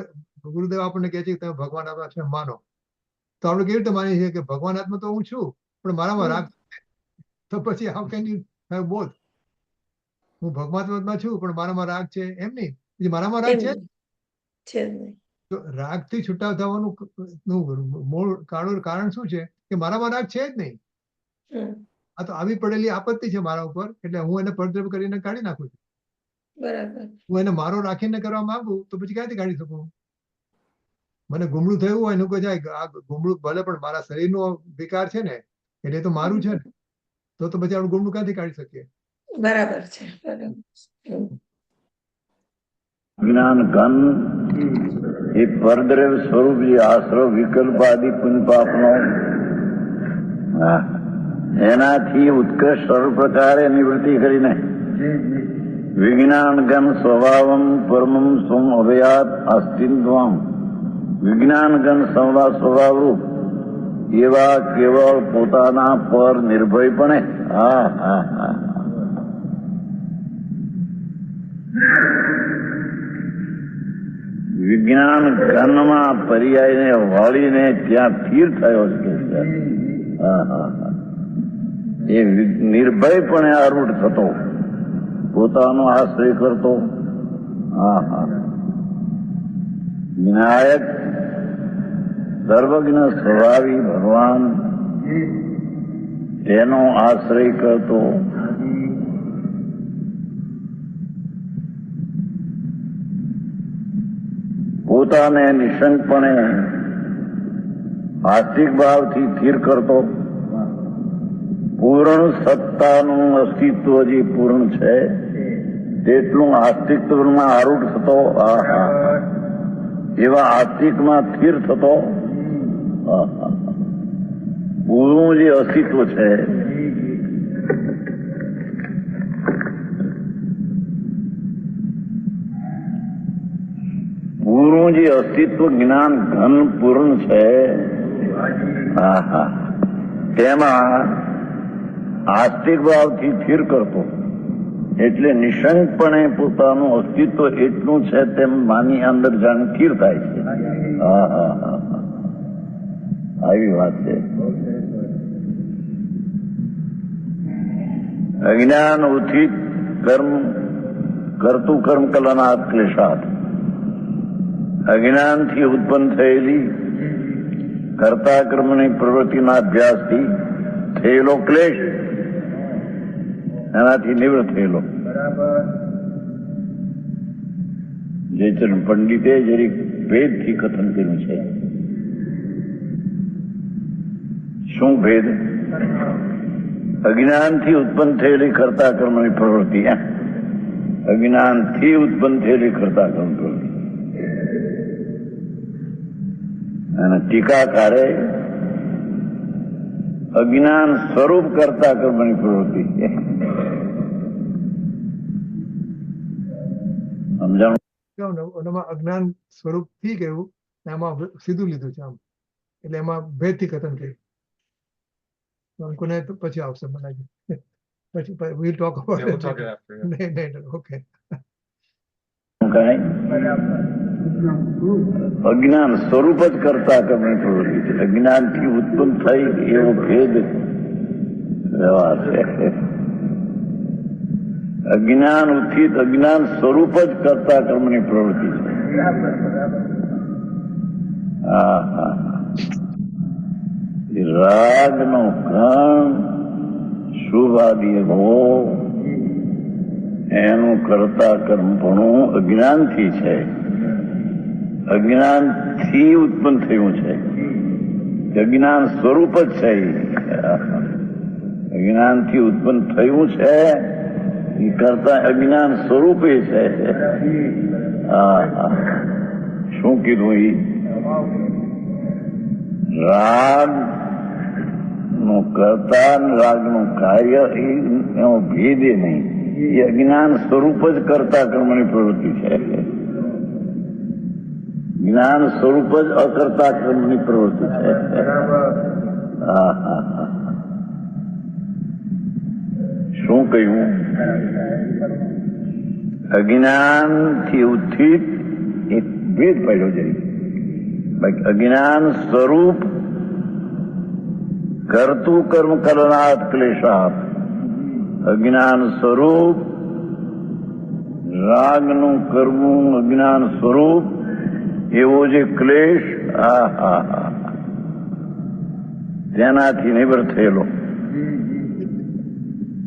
ગુરુદેવ આપણને કહે છે કે તમે ભગવાન આત્મા છે માનો. તો આપણે કેવી રીતે માનીએ છીએ કે ભગવાન આત્મા તો હું છું, પણ મારામાં રાગ છે. તો પછી how can you have both? હું ભગવાન છું પણ મારામાં રાગ છે, એમ નહીં. પછી મારામાં રાગ એમ છે. નહીં. છે જ નહીં. તો રાગથી છૂટા થવાનું મૂળ કારણ શું છે કે મારામાં રાગ છે જ નહીં. હમ. આ તો આવી પડેલી આપત્તિ છે મારા ઉપર, એટલે હું એને પરદ્રવ્ય કરીને કાઢી નાખું છું. બરાબર. હું એને મારો રાખીને કરવા માંગુ તો પછી ક્યાંથી કાઢી શકું? મને ગુમડું થયું હોય, એનું કોઈ જાય આ ગુમડું ભલે પણ મારા શરીરનો વિકાર છે ને, એટલે એ તો મારું છે ને, તો પછી આપણે ગુમડું ક્યાંથી કાઢી શકીએ? બરાબર છે. બરાબર. હમ. જ્ઞાન ઘન એ પરદ્રવ્ય સ્વરૂપ જે આશ્રવ વિકલ્પ આદિ પુણ્ય પાપનો એનાથી ઉત્કર્ષ સર્વ પ્રકારે નિવૃત્તિ કરીને વિજ્ઞાન ઘન સ્વભાવમ પરમમ સ્વમ અભયાત અસ્તિત્વમ વિજ્ઞાન ઘન સ્વભાવરૂપ એવા કેવળ પોતાના પર નિર્ભયપણે વિજ્ઞાન ઘનમાં પર્યાયને વાળીને ત્યાં સ્થિર થયો છે. એ નિર્ભયપણે આરૂઢ થતો પોતાનો આશ્રય કરતો. વિનાયક સર્વજ્ઞ સ્વભાવી ભગવાન તેનો આશ્રય કરતો. પોતાને નિશંકપણે આસ્તિક ભાવથી સ્થિર કરતો. પૂર્ણ સત્તાનું અસ્તિત્વ જે પૂર્ણ છે તેટલું આસ્તિકત્વમાં આરૂઢ થતો. એવા આસ્તિકમાં સ્થિર થતો. પૂરું જે અસ્તિત્વ છે પૂરું જે અસ્તિત્વ જ્ઞાન ઘન પૂર્ણ છે તેમાં આસ્તિક ભાવથી સ્થિર કરતો. એટલે નિશંકપણે પોતાનું અસ્તિત્વ એટલું છે તેમ માની અંદર જાણે સ્થિર થાય છે. આવી વાત છે. અજ્ઞાન ઉથિત કર્મ કરતું કર્મ કલનાથ ક્લેશાત. અજ્ઞાનથી ઉત્પન્ન થયેલી કર્તા કર્મની પ્રવૃત્તિના અભ્યાસથી થયેલો ક્લેશ એનાથી નિવૃત્ત થયેલો. જયચંદ પંડિતે જરીક ભેદથી કથન કર્યું છે. શું ભેદ? અજ્ઞાનથી ઉત્પન્ન થયેલી કર્તા કર્મની પ્રવૃત્તિ. અજ્ઞાનથી ઉત્પન્ન થયેલી કર્તા કર્મ પ્રવૃત્તિ અને ટીકાકારે અજ્ઞાન સ્વરૂપ કરતા કર્મની પ્રવૃત્તિ. સમજાણું? એમાં અજ્ઞાન સ્વરૂપ થી કહેવું ને આમાં સીધું લીધું છે આમ, એટલે એમાં ભેદથી કથન કર્યું. અંકુને તો પછી આવશે મને પછી we'll talk about Yeah, we'll it. talk it after. Yeah. નહીં, okay. અજ્ઞાન સ્વરૂપ જ કરતા કર્મની પ્રવૃત્તિ છે. અજ્ઞાનથી ઉત્પન્ન થઈ એવો ભેદ વ્યવહાર છે. અજ્ઞાન ઉથિત અજ્ઞાન સ્વરૂપ જ કરતા કર્મની પ્રવૃત્તિ છે. રાગનો કણ શુભાદિ ભોગ એનું કરતા કર્મપણું અજ્ઞાનથી છે. અજ્ઞાનથી ઉત્પન્ન થયું છે. અજ્ઞાન સ્વરૂપ જ છે. અજ્ઞાનથી ઉત્પન્ન થયું છે એ કરતા અજ્ઞાન સ્વરૂપે છે. શું કીધું? એ રાગ નું કરતા રાગનું કાર્ય એનો ભેદ નહીં. એ અજ્ઞાન સ્વરૂપ જ કરતા કર્મની પ્રવૃત્તિ છે. જ્ઞાન સ્વરૂપ જ અકર્તા કર્મની પ્રવૃત્તિ છે. શું કહ્યું? અજ્ઞાનથી ઉત્થિત એક ભેદ પડ્યો છે. બાકી અજ્ઞાન સ્વરૂપ કરતું કર્મ કલનાથ ક્લેશાત. અજ્ઞાન સ્વરૂપ રાગનું કરવું અજ્ઞાન સ્વરૂપ એવો જે ક્લેશ તેનાથી નિવૃત્ત થયેલો.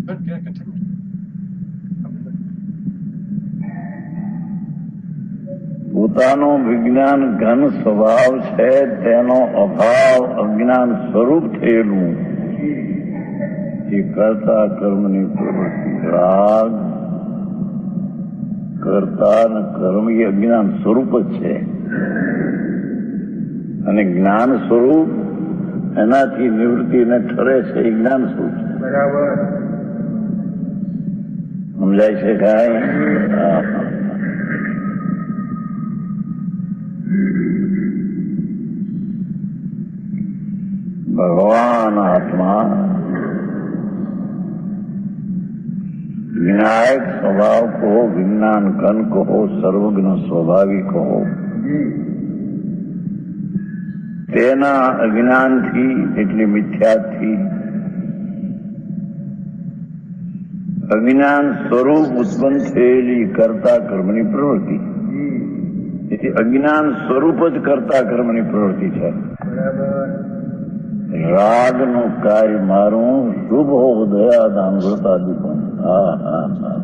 Good, yeah, continue. પોતાનો વિજ્ઞાન ઘન સ્વભાવ છે તેનો અભાવ અજ્ઞાન સ્વરૂપ થયેલું એ કરતા કર્મની પ્રવૃત્તિ. રાગ કરતા અને કર્મ એ અજ્ઞાન સ્વરૂપ જ છે. અને જ્ઞાન સ્વરૂપ એનાથી નિવૃત્તિને ઠરે છે એ જ્ઞાન સ્વરૂપ છે. બરાબર સમજાય છે કાંઈ? भगवान आत्मा विनायक स्वभाव को विज्ञान कन कहो सर्वज्ञ स्वाभाविक कहो तेना अज्ञान थी એટલે મિથ્યાથી અજ્ઞાન સ્વરૂપ ઉત્પન્ન થયેલી કર્તા કર્મની પ્રવૃત્તિ. તેથી અજ્ઞાન સ્વરૂપ જ કર્તા કર્મની પ્રવૃત્તિ છે. રાગનું કાર્ય મારું શુભ હો દયા દાનવૃતાદિ પણ. હા હા હા,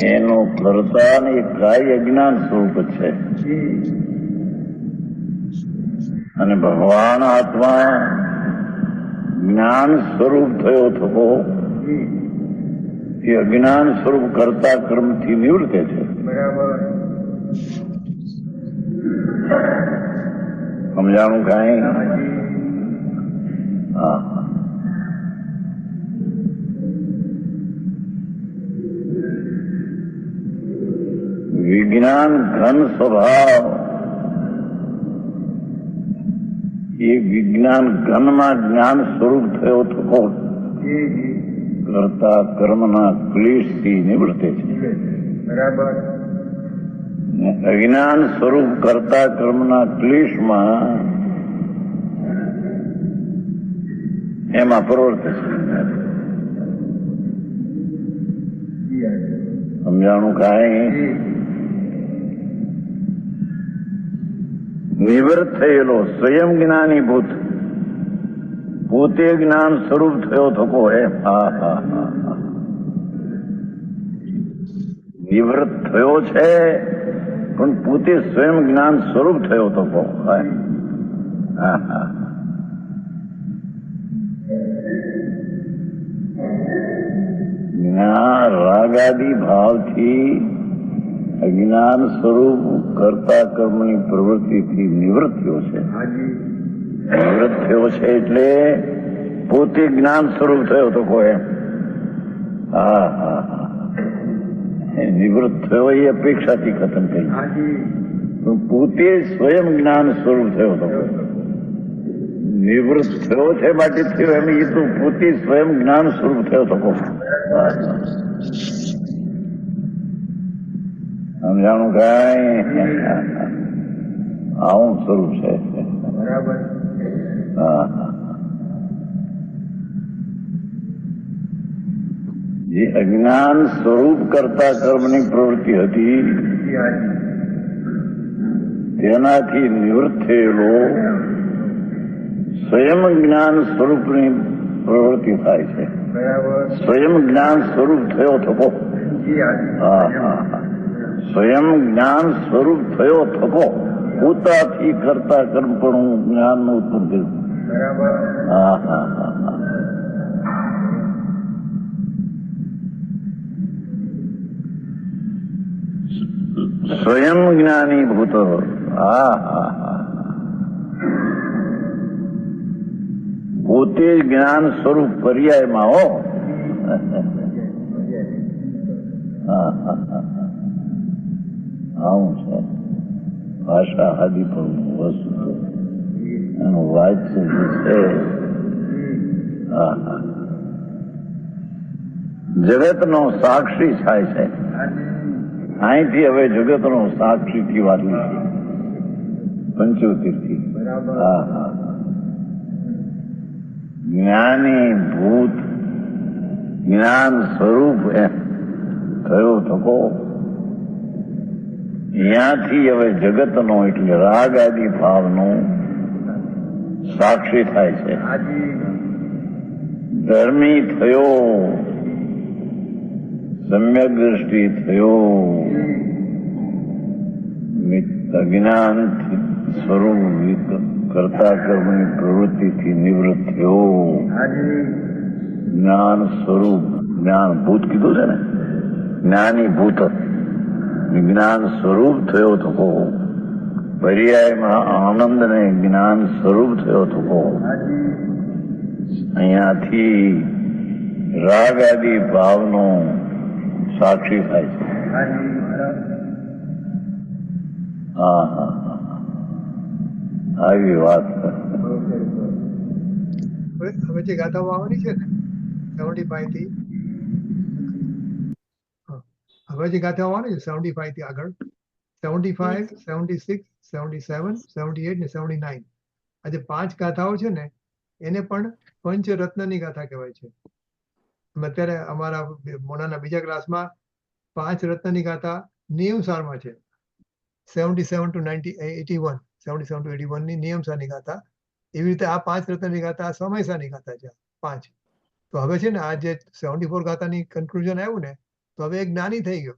એનો કર્તા ને એ કાર્ય અજ્ઞાન સ્વરૂપ જ છે. અને ભગવાન આત્મા જ્ઞાન સ્વરૂપ થયો થકો એ અજ્ઞાન સ્વરૂપ કરતા કર્મથી નિવૃત્તે છે. સમજાણું કાંઈ? હા. વિજ્ઞાન ઘન સ્વભાવ એ વિજ્ઞાન ઘનમાં જ્ઞાન સ્વરૂપ થયો થકો કરતા કર્મના ક્લેશથી નિવૃત્તે છે. અજ્ઞાન સ્વરૂપ કરતા કર્મના ક્લેશમાં એમાં પ્રવર્તે છે. સમજાણું કાંઈ? નિવૃત્ત થયેલો સ્વયં જ્ઞાની ભૂત પોતે જ્ઞાન સ્વરૂપ થયો થકો એમ. હા હા હા, નિવૃત્ત થયો છે પણ પોતે સ્વયં જ્ઞાન સ્વરૂપ થયો થકો. હા હા, રાગાદી ભાવથી અજ્ઞાન સ્વરૂપ કરતા કર્મની પ્રવૃત્તિથી નિવૃત્ત થયો છે. નિવૃત્ત થયો છે એટલે પોતે જ્ઞાન સ્વરૂપ થયો તો કોઈ. હા હા હા, નિવૃત્ત થયો એ અપેક્ષાથી ખતમ થઈ. પોતે સ્વયં જ્ઞાન સ્વરૂપ થયો તો નિવૃત્ત થયો છે માટે થયો એમ એ તો પોતે સ્વયં જ્ઞાન સ્વરૂપ થયો તો. સમજાણું કાંઈ? આવું સ્વરૂપ છે. હા, જે અજ્ઞાન સ્વરૂપ કરતા કર્મની પ્રવૃત્તિ હતી તેનાથી નિવૃત્ત થયેલો સ્વયં જ્ઞાન સ્વરૂપની પ્રવૃત્તિ થાય છે. સ્વયં જ્ઞાન સ્વરૂપ થયો થકો. હા હા, સ્વયં જ્ઞાન સ્વરૂપ થયો થકો પોતાથી કરતા કર્મ પણ જ્ઞાન નું ઉત્પન્ન થયું. હા હા હા, સ્વયં જ્ઞાની ભૂત. હા હા હા, પોતે જ્ઞાન સ્વરૂપ પર્યાયમાં હો. હા હા હા, આવું છે. ભાષા આદિ પણ વસ્તુ એનું વાચ્ય જે છે. હા હા, જગતનો સાક્ષી થાય છે. અહીંથી હવે જગતનો સાક્ષીથી વાતલી છે પંચોતેરથી. હા હા, જ્ઞાની ભૂત જ્ઞાન સ્વરૂપ એમ થયો થકો ત્યાંથી હવે જગતનો એટલે રાગ આદિ ભાવનો સાક્ષી થાય છે. ધર્મી થયો, સમ્યક દ્રષ્ટિ થયો, અજ્ઞાન સ્વરૂપ કરતા કર્મની પ્રવૃત્તિથી નિવૃત્ત થયો. જ્ઞાન સ્વરૂપ જ્ઞાન ભૂત કીધું છે ને, જ્ઞાની ભૂત જ્ઞાન સ્વરૂપ થયો થકો પર્યાયમાં આનંદ ને જ્ઞાન સ્વરૂપ થયો થકો અહીંયાથી રાગ આદિ ભાવનો સાક્ષી થાય છે. હા હા, આવી વાત. હવે જે ગાથાઓ આવવાની છે ને 75 થી, હવે જે ગાથાઓ આવવાની છે 75 થી આગળ 75, 76, 77, 78 ને 79 આ જે 5 ગાથાઓ છે ને એને પણ પંચરત્નની ગાથા કહેવાય છે. અમે અત્યારે અમારા મોનાના બીજા ક્લાસમાં 5 રત્નની ગાથા 90 સાલમાં છે. 77 to 81 77 to 81 ની નિયમ સારની ગાથા. એવી રીતે આ 5 રત્નની ગાથા આ સમયસારની ગાથા છે. 5. તો હવે છે ને આ જે 74 ગાથાની કન્ક્લુઝન આવ્યું ને, તો હવે એ જ્ઞાની થઈ ગયો.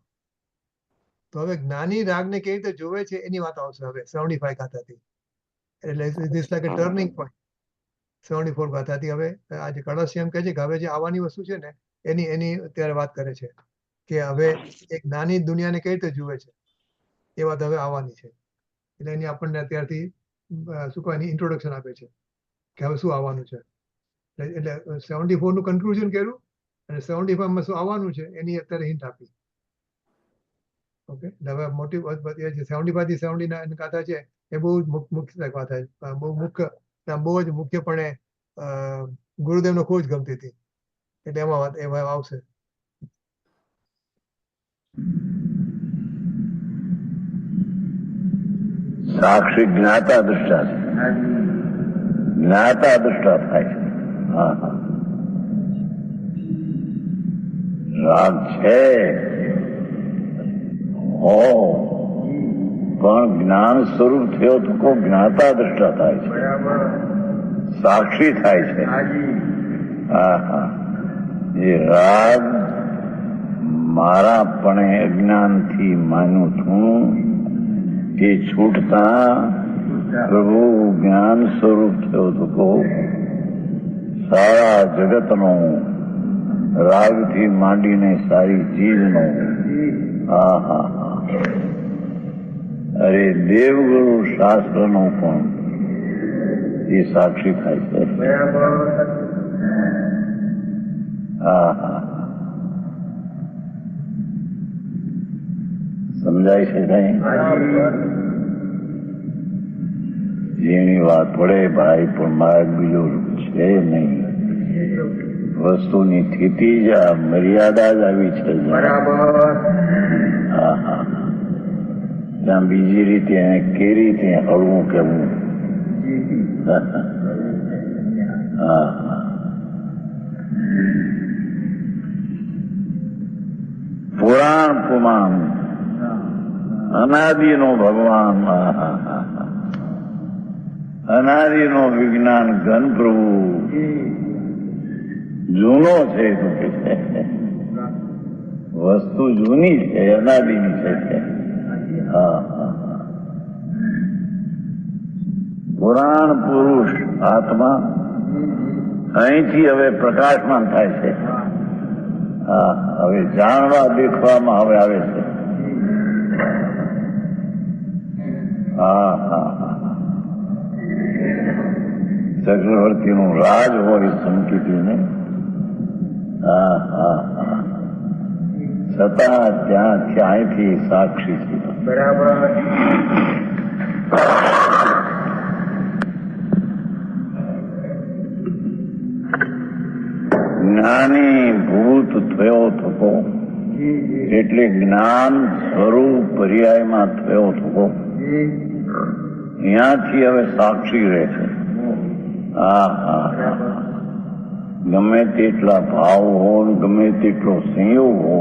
તો હવે જ્ઞાની રાગને કેવી રીતે જોવે છે એની વાત આવશે હવે 75 ગાથાથી. એટલે this like a turning point. 74 ગાથાથી હવે આ જે કળશ એમ કહે છે કે હવે જે આવવાની વસ્તુ છે ને એની અત્યારે વાત કરે છે કે હવે એક નાની દુનિયાને કઈ રીતે જુએ છે એ વાત હવે આવવાની છે. એટલે એની આપણને અત્યારથી શું કહેવાય ઇન્ટ્રોડક્શન આપે છે કે હવે શું આવવાનું છે. એટલે 74 નું કન્ક્લુઝન કર્યું અને 75 માં શું આવવાનું છે એની અત્યારે હિન્ટ આપી. ઓકે, હવે મોટી 75 થી 79 ગાથા છે એ બહુ જ મુખ્ય ગાથા છે. બહુ જ મુખ્યપણે ગુરુદેવને ખૂબ જ ગમતી હતી. એટલે એમાં વાત એમાં આવશે. સાક્ષી જ્ઞાતા દ્રષ્ટા છે. જ્ઞાતા દ્રષ્ટા થાય છે. હા હા, રાગ છે હો, પણ જ્ઞાન સ્વરૂપ થયો તો કોઈ જ્ઞાતા દ્રષ્ટા થાય છે, સાક્ષી થાય છે. હા હા, એ રાગ મારા પણ અજ્ઞાનથી માનું છું એ છૂટતા પ્રભુ જ્ઞાન સ્વરૂપ થયો તો સારા જગતનો રાગથી માંડીને સારી ચીજનો. હા હા હા, અરે દેવગુરુ શાસ્ત્રનો પણ એ સાક્ષી થાય છે. હા હા, સમજાય છે કઈ? જેની વાત પડે ભાઈ પણ માર્ગ બીજો છે નહીં. વસ્તુની સ્થિતિ જ આ મર્યાદા જ આવી છે. હા હા, ત્યાં બીજી રીતે એને કેવી રીતે હળવું કેવું. હા હા, પુરાણ પુમાન અનાદિનો ભગવાન. અનાદિનો વિજ્ઞાન ઘન પ્રભુ જૂનો છે. શું કે છે વસ્તુ જૂની છે, અનાદિની છે. હા હા, પુરાણ પુરુષ આત્મા અહીંથી હવે પ્રકાશમાન થાય છે. હા, હવે જાણવા દેખવામાં હવે આવે છે. હા હા હા, ચક્રવર્તીનું રાજ હોય સંકિતીને. હા હા હા, છતાં ત્યાંથી અહીંથી સાક્ષી છે. બરાબર. જ્ઞાની ભૂત થયો થકો એટલે જ્ઞાન સ્વરૂપ પર્યાયમાં થયો થકો. ત્યાંથી હવે સાક્ષી રહે છે. હા હા હા, ગમે તેટલા ભાવ હો, ગમે તેટલો સંયોગ હો,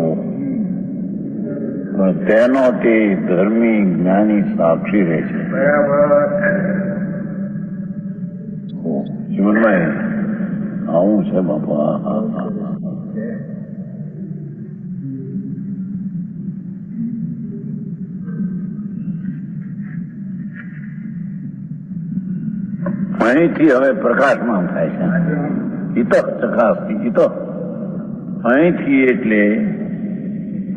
પણ તેનો તે ધર્મી જ્ઞાની સાક્ષી રહે છે. જીવનભાઈ આવું છે બાપા. અહીંથી હવે પ્રકાશમાન થાય છે. ઈતો ચકાસતી ઈતો અહીંથી એટલે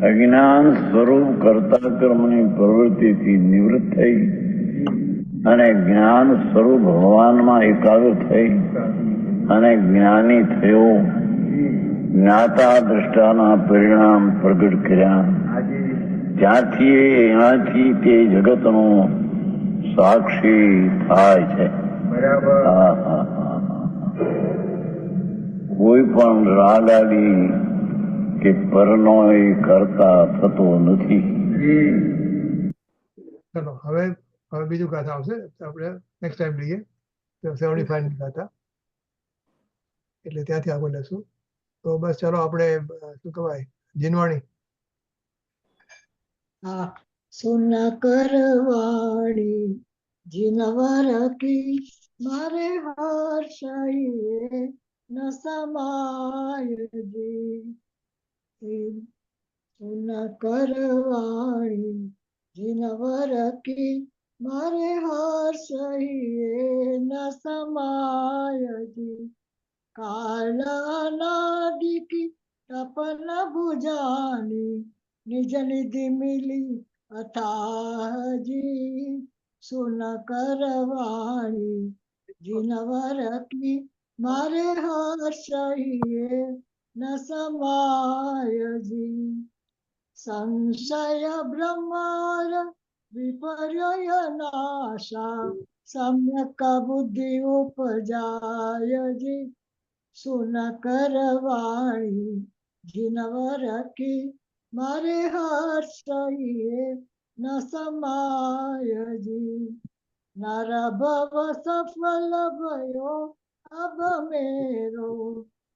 અજ્ઞાન સ્વરૂપ કરતા કર્મની પ્રવૃત્તિથી નિવૃત્ત થઈ અને જ્ઞાન સ્વરૂપ ભગવાનમાં એકાગ્ર થઈ અને જ્ઞાની થયો. જ્ઞાતા દ્રષ્ટાના પરિણામ પ્રગટ કર્યા. ત્યાંથી એનાથી તે જગતનો સાક્ષી થાય છે. હા હા હા, કોઈ પણ રાગાડી કે પરનો એ કરતા થતો નથી. ચલો હવે બીજું ગાથા આવશે. આપણે નેક્સ્ટ ટાઈમ લઈએ 75 ની ગાથા. એટલે ત્યાંથી આગળ લેશું. તો બસ ચાલો આપણે શું કહેવાય જીનવાણી. હા. સુન કરવાણી જીનવર કી મારે હર્ષઈએ ન સમાય જી. સુન કરવાણી જીનવર કી મારે હર્ષઈએ ન સમાય જી. કાલનાદી કી તપન ભુજાની નિજ નિધિ મિલી અથાજી. સુન કરવાણી જીનવર કી મારે હર્ષઈએ ન સમાય જી. સંશય બ્રહ્માર વિપર્ય નાશા સમ્યક બુદ્ધિ ઉપજાય જી. સુન કરવાણી જીનવર કી મારે હર્ષઈએ ન સમાય જી. નર ભવ સફલ ભયો અબ મેરો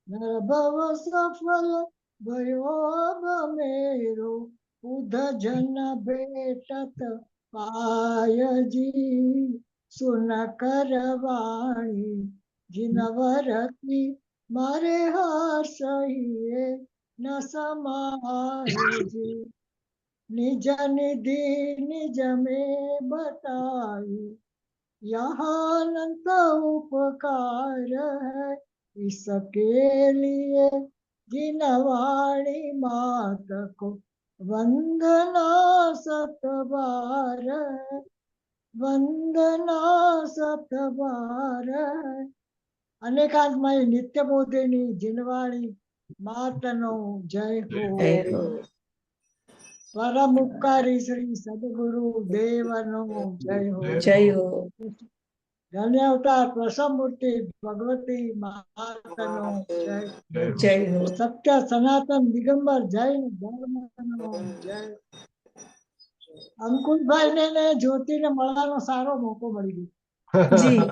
નર ભવ સફલ ભયો અબ મેરો ઉધ જન ભેટત પાય જી. સુન કરવાણી જીનવર કી મારે હર્ષઈએ ન સમાય જી. નિજ નિધિ નિજ में बताई यहाँ अनंत उपकार है इसके लिए जिनवाणी मात को वंदना सत बार है वंदना सत बार है. અનેકાંતમય નિત્ય બોધિની જીનવાણી માતનો જય હો. પરમ ઉપકારી શ્રી સદગુરુ દેવનો જય હો. જય હો. ધન્ય અવતાર પ્રસમૂર્તિ ભગવતી માતનો જય હો. જય હો. સત્ય સનાતન દિગંબર જૈન ધર્મનો જય. અંકુશભાઈ ને જ્યોતિને મળવાનો સારો મોકો મળી ગયો. જી